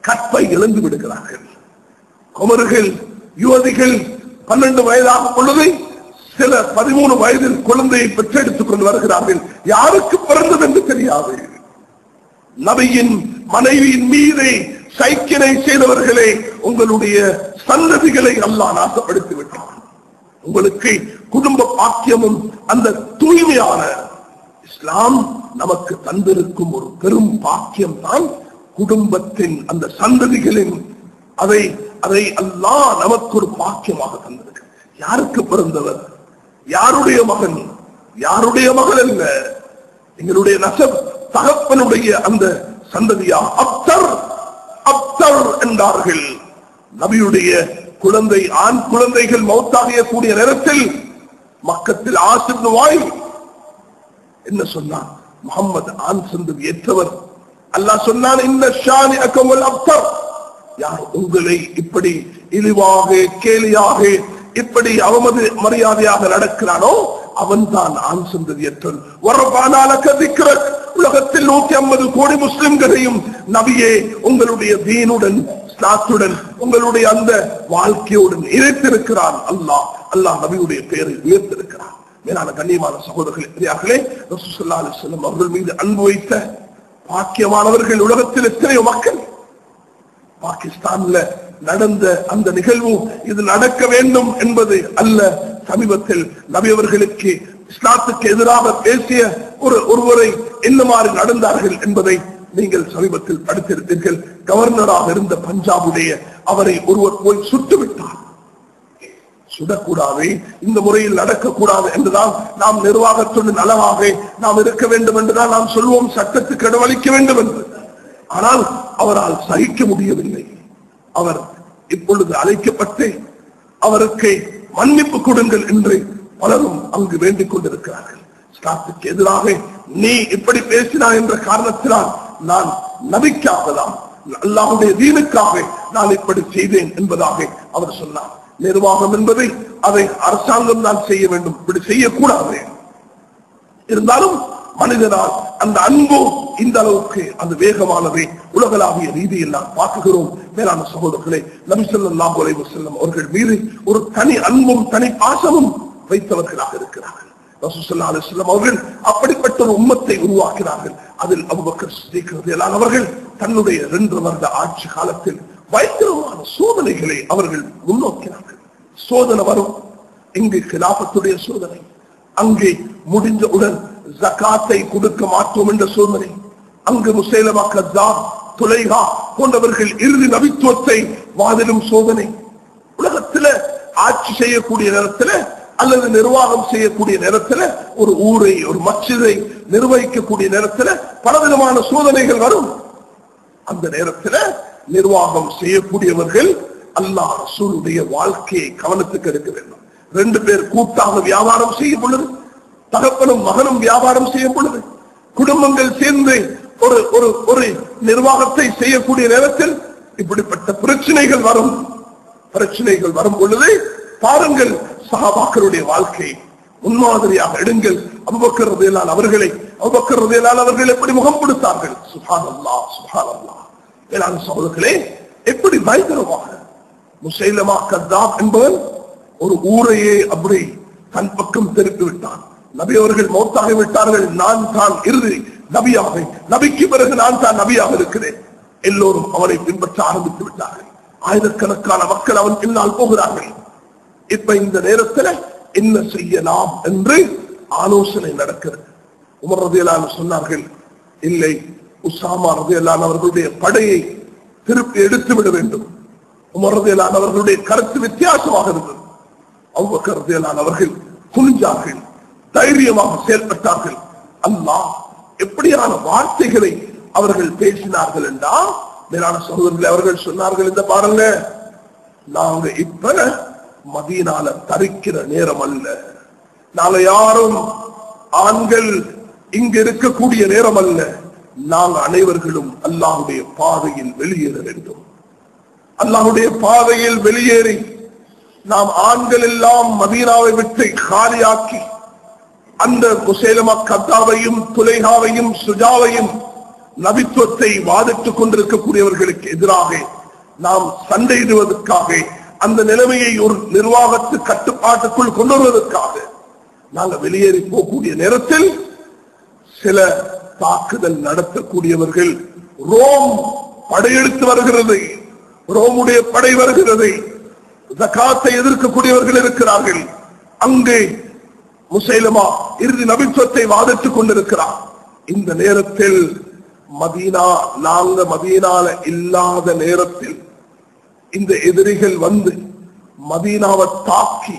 கற்பை இழந்து விடுகிறார்கள். குமர்கள் யுவதிகள் 12 வயதாக பொழுது சில 13 வயதில் குழந்தையை பெற்றெடுத்துக் கொண்டு வருகிறார்கள். யாருக்கு பிறந்தது என்று தெரியாது. நபியின் மனைவியின் மீது சைக்கினை செய்தவர்களே, உங்களுடைய சந்ததிகளை அல்லாஹ் நாசப்படுத்தி விட்டான். உங்களுக்கு குடும்ப பாக்கியமும் அந்த தூய்மையான இஸ்லாம் நமக்கு தந்திருக்கும் ஒரு பெரும் பாக்கியம் தான் குடும்பத்தின் அந்த சந்ததிகளின் அதை அல்லாஹ் நமக்கு ஒரு பாக்கியமாக தந்திருக்கு. யாருக்கு பிறந்தவர், யாருடைய மகன், யாருடைய மகள் அல்ல, எங்களுடைய நசப் தகப்பனுடைய அந்த சந்ததியா. அப்தர் என்றார்கள். நபியுடைய குழந்தை, ஆண் குழந்தைகள் மௌத்தாகிய கூடிய நேரத்தில் மக்கத்தில் ஆசிப் வாய் என்ன சொன்னான்? முகம்மது ஆண் சந்ததி ஏற்றவர். அல்லாஹ் சொன்னான், இந்த ஷானி அகமல் அப்தர், யார் உங்களை இப்படி இழிவாக கேலியாக இப்படி அவமது மரியாதையாக நடக்கிறானோ அவன் தான் ஆண் சந்ததியற்றன். உலகத்தில் 150 கோடி முஸ்லிம்களையும் நபியே உங்களுடைய தீனுடன் இஸ்லாத்துடன் உங்களுடைய அந்த வாழ்க்கையுடன் இணைத்திருக்கிறான். அல்லாஹ் நபியுடைய பெயரில் உயர்த்திருக்கிறான். மேலான கண்ணியமான சகோதரர்களே, பெரியார்களே, ரசூலுல்லாஹி ஸல்லல்லாஹு அலைஹி வஸல்லம் அவர்கள் மீது அன்பு வைத்த பாக்கியமானவர்கள் உலகத்தில் எத்தனையோ மக்கள். பாகிஸ்தான்ல நடந்த அந்த நிகழ்வு இது நடக்க வேண்டும் என்பது அல்ல. சமீபத்தில் நபி அவர்களுக்கு இஸ்லாத்துக்கு எதிராக பேசிய ஒருவரை என்ன மாதிரி நடந்தார்கள் என்பதை நீங்கள் சமீபத்தில் படித்திருப்பீர்கள். கவர்னராக இருந்த பஞ்சாபுடைய அவரை ஒருவர் போய் சுட்டுவிட்டார். சுடக்கூடாது, இந்த முறையில் நடக்கக்கூடாது என்றுதான் நாம் நிர்வாகத்துடன் நலமாக நாம் இருக்க வேண்டும் என்றுதான் நாம் சொல்வோம், சட்டத்துக்கு இடமளிக்க வேண்டும் என்று. ஆனால் அவரால் சகிக்க முடியவில்லை. அவர் இப்பொழுது அழைக்கப்பட்டு அவருக்கு மன்னிப்பு கொடுங்கள் என்று பலரும் அங்கு வேண்டிக் கொண்டிருக்கிறார்கள். இஸ்லாத்துக்கு எதிராக நீ இப்படி பேசினாய் என்ற காரணத்தினால் நான் நபிக்காகலாம், அல்லாஹ்வுடைய தீனுக்காக நான் இப்படி செய்தேன் என்பதாக அவர் சொன்னார். நிர்வாகம் என்பதை அதை அரசாங்கம் தான் செய்ய வேண்டும், இப்படி செய்யக்கூடாது. இருந்தாலும் மனிதனால் அந்த அன்பு இந்த அளவுக்கு அந்த வேகமானதை உலகளாவிய ரீதியில் நாம் பார்க்கிறோம். மேலான சகோதரர்களே, நபி ஸல்லல்லாஹு அலைஹி வஸல்லம் அவர்கள் மீது ஒரு தனி அன்பும் தனி பாசமும் வைத்தவர்களாக இருக்கிறார்கள். ரசூல் ஸல்லல்லாஹு அலைஹி வஸல்லம் அவர்கள் அப்படிப்பட்ட ஒரு உம்மத்தை உருவாக்கினார்கள். அதில் அபூபக்கர் சித்திக் ரலியல்லாஹு அன்ஹு அவர்கள் தன்னுடைய 2 வருட ஆட்சி காலத்தில் பயங்கரமான சோதனைகளை அவர்கள் முன்னோக்கினார்கள். சோதனை வரும், இங்கு கிலாபத்துடைய சோதனை, அங்கே முடிந்தவுடன் ஜகாத்தை கொடுக்க மாட்டோம் என்ற சோதனை, அங்கு முசைலமா கஸ்ஸாப், துலைஹா போன்றவர்கள் இறுதி நபித்துவத்தை வாதிடும் சோதனை. உலகத்துல ஆட்சி செய்யக்கூடிய நேரத்தில் அல்லது நிர்வாகம் செய்யக்கூடிய நேரத்தில், ஒரு ஊரை ஒரு மஸ்ஜிதை நிர்வகிக்கக்கூடிய நேரத்தில் பலவிதமான சோதனைகள் வரும். அந்த நேரத்தில் நிர்வாகம் செய்யக்கூடியவர்கள் அல்லாஹ் ரசூலுடைய வாழ்க்கையை கவனத்துக்கு எடுக்க வேண்டும். 2 பேர் கூட்டாக வியாபாரம் செய்யும் பொழுது, தகப்பனும் மகனும் வியாபாரம் செய்யும் பொழுது, குடும்பங்கள் சேர்ந்து ஒரு நிர்வாகத்தை செய்யக்கூடிய நேரத்தில் இப்படிப்பட்ட பிரச்சனைகள் வரும். பிரச்சனைகள் வரும் பொழுது பாருங்கள், சஹாபாக்களுடைய வாழ்க்கையை முன்மாதிரியாக எடுங்கள். அபூபக்கர் ரலியல்லாஹு அவர்கள் எப்படி முகம் கொடுத்தார்கள். சுப்ஹானல்லாஹ், சுப்ஹானல்லாஹ். மேலான சகோதரர்களே, எப்படி பயங்கரமாக முசைலமா கஸ்ஸாப் என்பவன் ஒரு ஊரையே அப்படி தன் பக்கம் திருப்பி விட்டான். நபி அவர்கள் மௌத்தாகி விட்டார்கள், நான் தான் இறுதி நபியாக, நபிக்கு பிறகு நான் தான் நபியாக இருக்கிறேன். எல்லோரும் அவனை பின்பற்ற ஆரம்பித்து விட்டார்கள். ஆயிரக்கணக்கான மக்கள் அவன் பின்னால் போகிறார்கள். இப்ப இந்த நேரத்தில் என்ன செய்யலாம் என்று ஆலோசனை நடக்கிறது. உமர் ரலியல்லாஹு அன்ஹு சொன்னார்கள், இல்லை, உசாமா ரலியல்லாஹு அன்ஹு அவர்களுடைய படையை திருப்பி எடுத்து விட வேண்டும். உமர் ரலியல்லாஹு அன்ஹு அவர்களுடைய கருத்து வித்தியாசமாக இருந்தது. அபூபக்கர் ரலியல்லாஹு அன்ஹு அவர்கள் குனிஞ்சார்கள், தைரியமாக செயல்பட்டார்கள். அல்லாஹ் எப்படியான வார்த்தைகளை அவர்கள் பேசினார்கள் என்றால், மேலான சகோதரர்கள், அவர்கள் சொன்னார்கள், இந்த பாருங்க, நாங்க இப்ப மதீனால தரிக்கிற நேரம் அல்ல, நாங்க யாரும் ஆண்கள் இங்கு இருக்கக்கூடிய நேரம் அல்ல, நாங்கள் அனைவர்களும் அல்லாஹ்வுடைய பாதையில் வெளியேற வேண்டும். அல்லாஹ்வுடைய பாதையில் வெளியேறி நாம் ஆண்கள் எல்லாம் மதீனாவை விட்டு காலியாக்கி அந்த முசைலமா கஸ்ஸாபையும் துலைஹாவையும் சுஜாவையும் நபித்துவத்தை வாதிட்டுக் கொண்டிருக்கக்கூடியவர்களுக்கு எதிராக நாம் சண்டையிடுவதற்காக, அந்த நிலைமையை ஒரு நிர்வாகத்து கட்டுப்பாட்டுக்குள் கொண்டு வருவதற்காக நாங்கள் வெளியேறி போகக்கூடிய நேரத்தில் சில தாக்குதல் நடத்தக்கூடியவர்கள், ரோம் படையெடுத்து வருகிறது, ரோமுடைய படை வருகிறது, ஜகாத்தை எதிர்க்கக்கூடியவர்கள் இருக்கிறார்கள். அங்கே முசைலமா இறுதி நபித்துவத்தை வாதிட்டுக் கொண்டிருக்கிறார். இந்த நேரத்தில் நாங்க மதீனால இல்லாத நேரத்தில் இந்த எதிரிகள் வந்து மதீனாவை தாக்கி,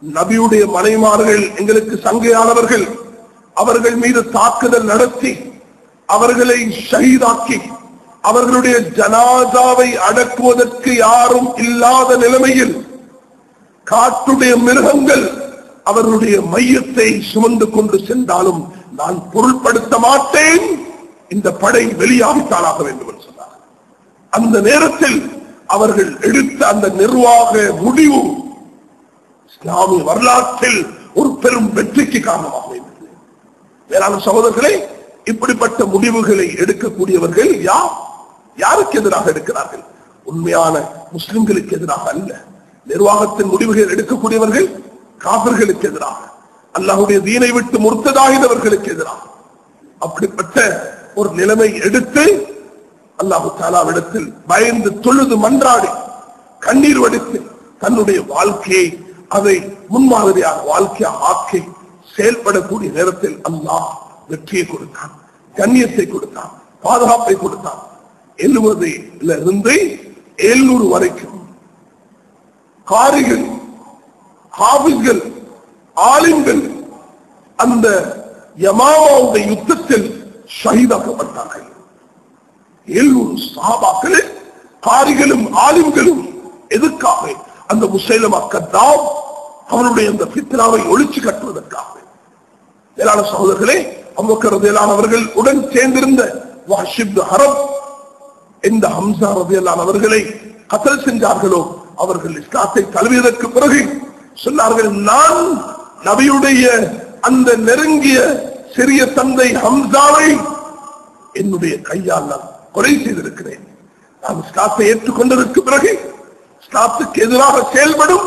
நபியுடைய மனைமார்கள் எங்களுக்கு சங்கையானவர்கள், அவர்கள் மீது தாக்குதல் நடத்தி அவர்களை ஷஹீதாக்கி அவர்களுடைய ஜனாசாவை அடக்குவதற்கு யாரும் இல்லாத நிலைமையில் காட்டுடைய மிருகங்கள் அவர்களுடைய மையத்தை சுமந்து கொண்டு சென்றாலும் நான் பொருட்படுத்த மாட்டேன், இந்த படை வெளியாகித்தாளாக வேண்டும் என்று சொன்னார். அந்த நேரத்தில் அவர்கள் எடுத்த அந்த நிர்வாக முடிவு இஸ்லாமிய வரலாற்றில் ஒரு பெரும் வெற்றிக்கு காரணமாக இருந்தது. வேளாண் சகோதரர்களே, இப்படிப்பட்ட முடிவுகளை எடுக்கக்கூடியவர்கள் யாருக்கு எதிராக எடுக்கிறார்கள்? உண்மையான முஸ்லிம்களுக்கு எதிராக அல்ல. நிர்வாகத்தின் முடிவுகள் எடுக்கக்கூடியவர்கள் காபிர்களுக்கு எதிராக, அல்லாஹ்வுடைய தீனை விட்டு முர்த்ததாகினவர்களுக்கு எதிராக. அப்படிப்பட்ட ஒரு நிலைமை எடுத்து அல்லாஹ் தஆலாவிடத்தில் பயந்து தொழுது மன்றாடி கண்ணீர் வடித்து தன்னுடைய வாழ்க்கையை அதை முன்மாதிரியாக வாழ்க்கையாக ஆக்கி செயல்படக்கூடிய நேரத்தில் அல்லாஹ் வெற்றியை கொடுத்தான், கண்ணியத்தை கொடுத்தான், பாதுகாப்பை கொடுத்தான். 70 700 வரைக்கும் காரிகள், ஹாஃபிஸ்கள், ஆலிம்கள் அந்த யமாமாவுடைய யுத்தத்தில் ஷஹீதாக்கப்பட்டார்கள். 700 சஹாபாக்கள், காரிகளும் ஆலிம்களும் எதுக்காக? அந்த முசைலமா கஸ்ஸாப் அவனுடைய அந்த ஃபித்னாவை ஒழிச்சு கட்டுவதற்காக. மேலான சகோதரர்களே, அபூபக்கர் ரலியல்லாஹு அவர்கள் உடன் சேர்ந்திருந்த வாஷிப் ஹரப் இந்த ஹம்சா ரலியல்லாஹு அவர்களை கத்ல் செஞ்சார்களோ, அவர்கள் இஸ்லாத்தை தழுவியதற்கு பிறகு சொன்னார்கள், நான் நபியுடைய அந்த நெருங்கிய சிறிய தந்தை ஹம்சாவை என்னுடைய கையால் நான் கொலை செய்திருக்கிறேன். நான் இஸ்லாத்தை ஏற்றுக்கொண்டதற்கு பிறகு இஸ்லாத்துக்கு எதிராக செயல்படும்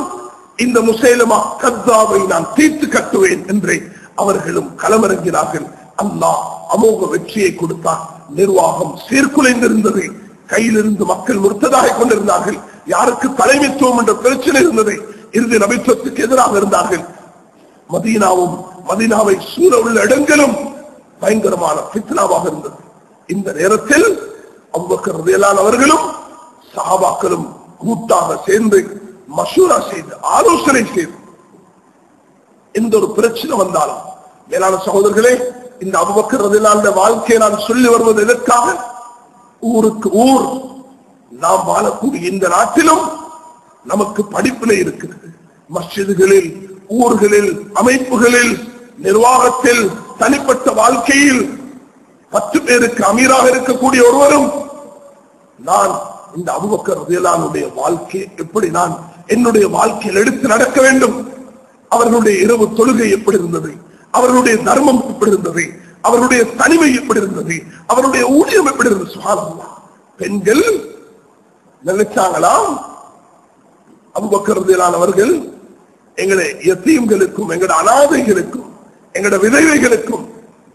இந்த முசைலமா கத்தாவை நான் தீர்த்து கட்டுவேன் என்று அவர்களும் களமிறங்கினார்கள். அல்லாஹ் அமோக வெற்றியை கொடுத்தார். நிர்வாகம் சீர்குலைந்திருந்தது. கையிலிருந்து மக்கள் முர்த்ததாக கொண்டிருந்தார்கள். யாருக்கு தலைமைத்துவம் என்ற பிரச்சனை இருந்தது. இறுதி நபித்துவத்துக்கு எதிராக இருந்தார்கள். மதீனாவும் மதீனாவை சூழ உள்ள இடங்களும் பயங்கரமான ஃபித்னாவாக இருந்தது. இந்த நேரத்தில் அபூபக்கர் ரலியல்லாஹு அவர்களும் சஹாபாக்களும் கூட்டாக சேர்ந்து மஷூரா செய்து ஆலோசனை செய்து எந்த ஒரு பிரச்சனை வந்தாலும், மேலான சகோதரர்களே, இந்த அபூபக்கர் ரலியல்லாஹு வாழ்க்கையை நான் சொல்லி வருவது எதற்காக? ஊருக்கு ஊர் நாம் வாழக்கூடிய இந்த நாட்டிலும் நமக்கு படிப்பினை இருக்கிறது. மஸ்ஜிதுகளில், ஊர்களில், அமைப்புகளில், நிர்வாகத்தில், தனிப்பட்ட வாழ்க்கையில் 10 பேருக்கு அமீராக இருக்கக்கூடிய ஒருவரும் நான் இந்த அபூபக்கர் ரலியல்லாஹு வாழ்க்கை எப்படி நான் என்னுடைய வாழ்க்கையில் எடுத்து நடக்க வேண்டும், அவர்களுடைய இரவு தொழுகை எப்படி இருந்தது, அவர்களுடைய தர்மம் எப்படி இருந்தது, அவருடைய தனிமை எப்படி இருந்தது, அவருடைய ஊழியம் எப்படி இருந்தது. சுப்ஹானல்லாஹ். பெண்கள் நினைச்சாங்களாம், அபூபக்கர் ரலியல்லாஹு அவர்கள் எங்களுடைய யத்தீம்களுக்கும் எங்களுடைய அனாதைகளுக்கும் எங்களுடைய விதவைகளுக்கும்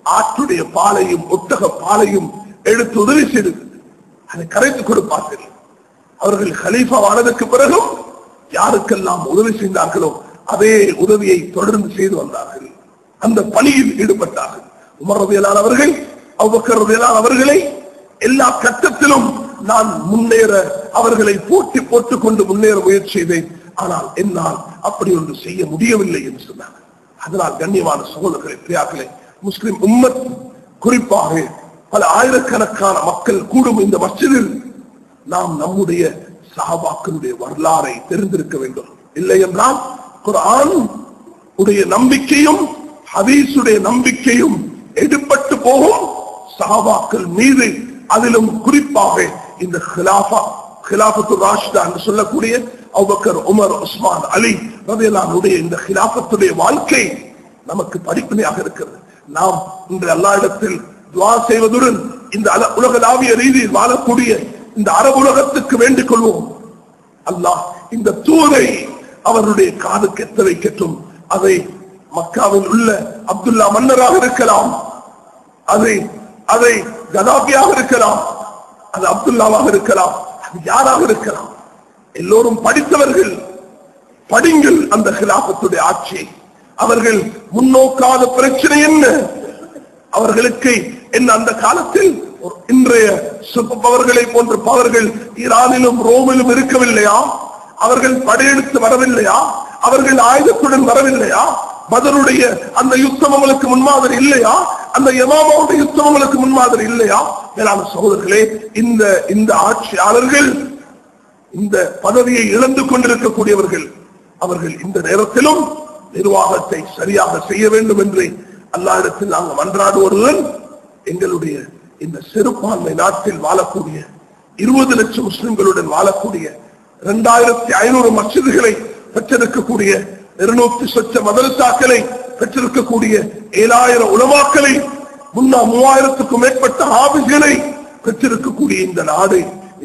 ஆற்றுடைய பாலையும் ஒட்டக பாலையும் எடுத்து உதவி செய்து அதை கரைத்து கொடுப்பார்கள். அவர்கள் கலீஃபா ஆனதற்கு பிறகும் யாருக்கெல்லாம் உதவி செய்தார்களோ அதே உதவியை தொடர்ந்து செய்து வந்தார்கள். அந்த பணியில் ஈடுபட்டார்கள். உமர் ரலியல்லாஹு அவர்கள் அபூபக்கர் ரலியல்லாஹு அவர்களை எல்லா கட்டத்திலும் நான் முன்னேற அவர்களை போட்டி போட்டுக் கொண்டு முன்னேற முயற்சி செய்தேன். ஆனால் என்னால் அப்படி ஒன்று செய்ய முடியவில்லை என்று சொன்னார். அதனால் கண்ணியமான சகோதரர்களே, பிரியாக்களே, முஸ்லிம் உம்மத் குறிப்பாக பல ஆயிரக்கணக்கான மக்கள் கூடும் இந்த மஸ்ஜிதில் நாம் நம்முடைய சஹாபாக்களுடைய வரலாறை தெரிந்திருக்க வேண்டும். இல்லை என்றால் குர்ஆன் உடைய நம்பிக்கையும் ஹதீஸுடைய நம்பிக்கையும் எடுபட்டு போகும். சஹாபாக்கள் மீது, அதிலும் குறிப்பாக இந்த கிலாஃபத்து ராஷிதா என்று சொல்லக்கூடிய அபூபக்கர், உமர், உஸ்மான், அலி ரலியல்லாஹு அன்ஹுடைய இந்த கிலாஃபத்துடைய வாழ்க்கை நமக்கு படிப்பினையாக இருக்கிறது. நாம் இன்று அல்லாஹ்விடத்தில் துஆ செய்வதுடன் இந்த உலகளாவிய ரீதியில் வாழக்கூடிய இந்த அரபு உலகத்துக்கு வேண்டிக் கொள்வோம். அல்லாஹ் இந்த தூதை அவருடைய காதுக்கு எத்த வைக்கட்டும். அதை மக்காவில் உள்ள அப்துல்லா மன்னராக இருக்கலாம், அதை கதாபியாக இருக்கலாம், அது அப்துல்லாவாக இருக்கலாம், அது யாராக இருக்கலாம். எல்லோரும் படித்தவர்கள், படிங்கள் அந்த கிலாபத்துடைய ஆட்சி. அவர்கள் முன்னோக்காத பிரச்சனை என்ன, அவர்களுக்கு என்ன அந்த காலத்தில் இன்றைய சூப்பர் பவர்களை போன்ற பவர்கள் ஈரானிலும் ரோமிலும் இருக்கவில்லையா? அவர்கள் படையெடுத்து வரவில்லையா? அவர்கள் ஆயுதத்துடன் வரவில்லையா? பதருடைய அந்த யுத்தம் உங்களுக்கு முன்மாதிரி இல்லையா? அந்த யமாமாவுடைய யுத்தம் உங்களுக்கு முன்மாதிரி இல்லையா? மேலான சகோதரர்களே, இந்த ஆட்சியாளர்கள் இந்த பதவியை இழந்து கொண்டிருக்கக்கூடியவர்கள், அவர்கள் இந்த நேரத்திலும் நிர்வாகத்தை சரியாக செய்ய வேண்டும் என்று அல்லாஹ்விடத்தில் நாங்கள் மன்றாடுவதுடன் எங்களுடைய இந்த சிறுபான்மை நாட்டில் வாழக்கூடிய 20 லட்சம் முஸ்லிம்களுடன் வாழக்கூடிய 2500 மஸ்ஜிதுகளை பெற்றிருக்கக்கூடிய 200 சொச்ச மதரசாக்களை பெற்றிருக்கக்கூடிய 7000 உலமாக்களை 3000க்கும் மேற்பட்ட ஹாபிஸ்களை பெற்றிருக்கக்கூடிய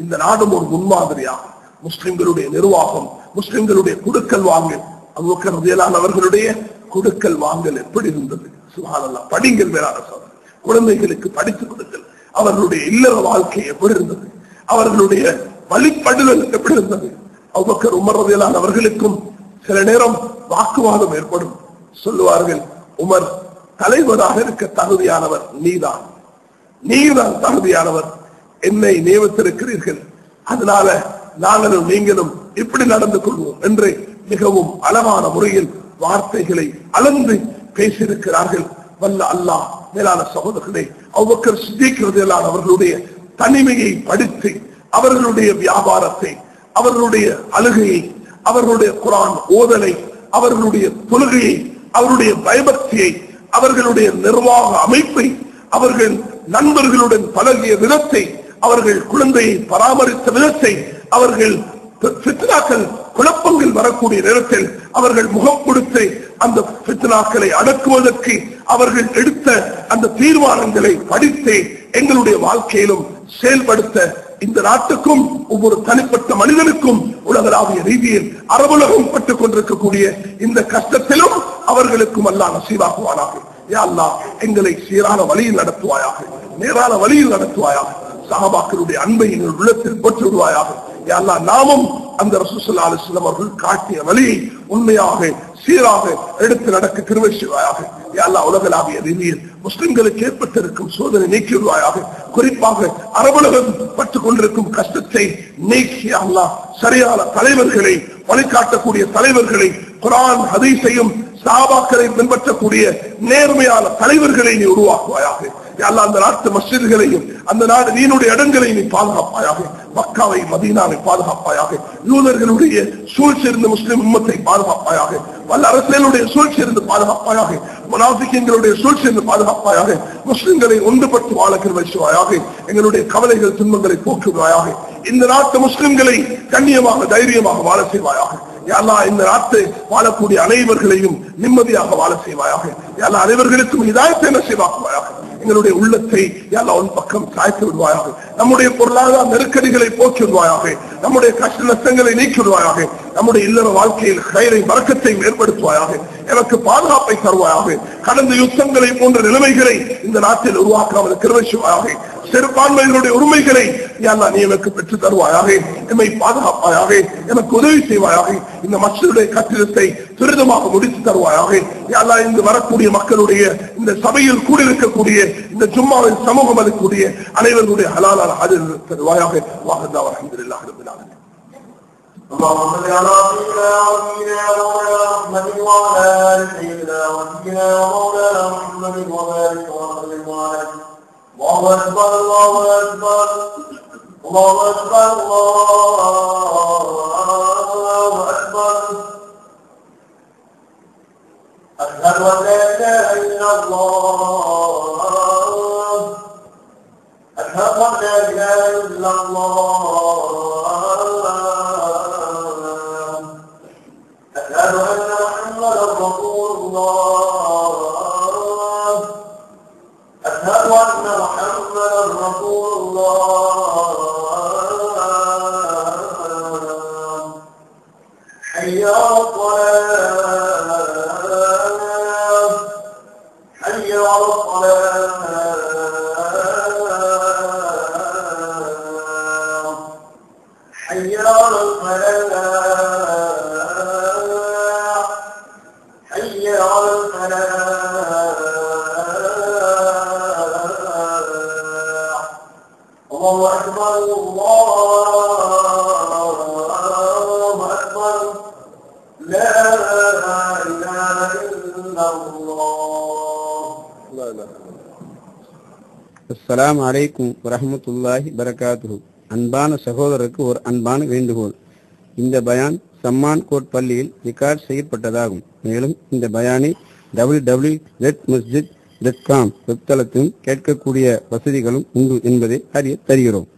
இந்த நாடும் ஒரு முன்மாதிரியாக முஸ்லிம்களுடைய நிர்வாகம், முஸ்லிம்களுடைய குடுக்கல் வாங்கல், அபூபக்கர் ரலியல்லாஹு அவர்களுடைய குடுக்கல் வாங்கல் எப்படி இருந்தது? சுப்ஹானல்லாஹ். படிங்கள் மேலான சகோதரர்களே, குழந்தைகளுக்கு படித்துக் கொடுங்கள். அவர்களுடைய இல்லற வாழ்க்கை எப்படி இருந்தது? அவர்களுடைய வழிபடுதல் எப்படி இருந்தது? அபூபக்கர், உமர் ரலியல்லாஹு அவர்களுக்கும் சில நேரம் வாக்குவாதம் ஏற்படும். சொல்லுவார்கள், உமர் தலைவராக இருக்க தகுதியானவர் நீதான் தகுதியானவர், என்னை நியமித்திருக்கிறீர்கள், அதனால நாங்களும் நீங்களும் இப்படி நடந்து கொள்வோம் என்று மிகவும் அழகான முறையில் வார்த்தைகளை அளந்து பேசியிருக்கிறார்கள். வல்ல அல்லாஹ் மேலான சகோதரர்களே, அபூபக்கர் சித்திக் ரலியல்லாஹு அவர்களுடைய தனிமையை படித்து அவர்களுடைய வியாபாரத்தை, அவர்களுடைய அழுகையை, அவர்களுடைய குர்ஆன் ஓதலை, அவர்களுடைய தொழுகையை, அவருடைய பயபக்தியை, அவர்களுடைய நிர்வாக அமைப்பை, அவர்கள் நண்பர்களுடன் பழகிய விதத்தை, அவர்கள் குழந்தையை பராமரித்த விதத்தை, அவர்கள் ஃபித்னாக்கள் குழப்பங்கள் வரக்கூடிய நேரத்தில் அவர்கள் முகம் கொடுத்து அந்த ஃபித்னாக்களை அடக்குவதற்கு அவர்கள் எடுத்த அந்த தீர்மானங்களை படித்து எங்களுடைய வாழ்க்கையிலும் செயல்படுத்த இந்த நாட்டுக்கும் ஒவ்வொரு தனிப்பட்ட மனிதனுக்கும் உலகளாவிய ரீதியில் அரபுலகம் பட்டுக் கொண்டிருக்கக்கூடிய இந்த கஷ்டத்திலும் அவர்களுக்கும் அல்லாஹ் நசீபாக்குவானாக. யா அல்லாஹ் எங்களை சீரான வழியில் நடத்துவாயாக, நேரான வழியில் நடத்துவாயாக. சஹாபாக்களுடைய அன்பை எங்கள் உள்ளத்தில் போட்டு விடுவாயாக. யா அல்லாஹ் நாமும் அந்த ரசூல் ஸல்லல்லாஹு அலைஹி வஸல்லம் அவர்கள் காட்டிய வழியை உண்மையாக சீராக எடுத்து நடக்க கிருபை செய்வாயாக. யா அல்லாஹ் உலகளாவிய ரீதியில் முஸ்லிம்களுக்கு ஏற்பட்டிருக்கும் சோதனை நீக்கி விடுவாயாக. குறிப்பாக அரபுலகம் பட்டுக் கொண்டிருக்கும் கஷ்டத்தை நீக்கி அல்லாஹ் சரியான தலைவர்களை, வழிகாட்டக்கூடிய தலைவர்களை, குர்ஆன் ஹதீஸையும் சஹாபாக்களை பின்பற்றக்கூடிய நேர்மையான தலைவர்களை நீ உருவாக்குவாயாக. அந்த நாட்டு மஸ்ஜிதுகளையும் அந்த நாடு நீனுடைய இடங்களை நீ பாதுகாப்பாயாக. மக்காவை, மதீனாவை பாதுகாப்பாயாக. யூதர்களுடைய சூழ்ச்சியிருந்து முஸ்லிம் உம்மத்தை பாதுகாப்பாயாக. வல்ல அரசியலுடைய சூழ்ச்சியிருந்து பாதுகாப்பாயாக. முனாஃபிக்குகளுடைய சூழ்ச்சியிருந்து பாதுகாப்பாயாக. முஸ்லிம்களை ஒன்றுபட்டு வாழ கிருபை செய்வாயாக. எங்களுடைய கவலைகள், துன்பங்களை போக்குவாயாக. இந்த நாட்டு முஸ்லிம்களை கண்ணியமாக, தைரியமாக வாழ செய்வாயாக. இந்த நாட்டை வாழக்கூடிய அனைவர்களையும் நிம்மதியாக வாழ செய்வாயாக. அனைவர்களுக்கும் ஹிதாயத்தை நசீபாக்குவாயாக. எங்களுடைய உள்ளத்தை உன் பக்கம் சாய்த்து விடுவாயாக. நம்முடைய பொருளாதார நெருக்கடிகளை போக்கி விடுவாயாக. நம்முடைய கஷ்ட நஷ்டங்களை நீக்கி விடுவாயாக. நம்முடைய இல்லற வாழ்க்கையில் கயிறை மறக்கத்தையும் ஏற்படுத்துவாயாக. எனக்கு பாதுகாப்பை தருவாயாக. கடந்த யுத்தங்களை போன்ற நிலைமைகளை இந்த நாட்டில் உருவாக்காமல் கிருபை செய்வாயாக. சிறுபான்மையினுடைய உரிமைகளை நீ எனக்கு பெற்று தருவாயாக. எம்மை பாதுகாப்பாயாக. எனக்கு உதவி செய்வாயாக. இந்த மஸ்ஜிதுடைய கட்டிடத்தை துரிதமாக முடித்து தருவாயாக. இங்கு வரக்கூடிய மக்களுடைய, இந்த சபையில் கூடியிருக்கக்கூடிய, இந்த ஜும்மாவில் சமூகம் அளிக்கக்கூடிய அனைவருடைய ஹலாலான ஹாஜர் தருவாயாக. வாஹதா அல்ஹம்துலில்லாஹி ரப்பில் ஆலமீன். اللهم صل على سيدنا ونبينا ومولانا محمد وعلى ال سيدنا ونبينا ومولانا محمد وبارك وسلم عليه. الله اكبر، الله اكبر، الله اكبر، الله اكبر. أشهد أن لا إله إلا الله، أشهد أن لا إله إلا الله، أشهد أن محمدا رسول الله، أشهد أن محمدا رسول الله. حي على الصلاة، حي على الصلاة، حي على الفلاح، حي على الفلاح. الله أكبر، الله أكبر، لا إله إلا الله. அஸ்ஸலாமு அலைக்கும் வரஹ்மத்துல்லாஹி வரகாத்துஹு. அன்பான சகோதரருக்கு ஒரு அன்பான வேண்டுகோள். இந்த பயான் சம்மான் கோட் பள்ளியில் ரெக்கார்ட் செய்யப்பட்டதாகும். மேலும் இந்த பயானை www.masjid.com வெப்தளத்திலும் கேட்கக்கூடிய வசதிகளும் உண்டு என்பதை அறிய தருகிறோம்.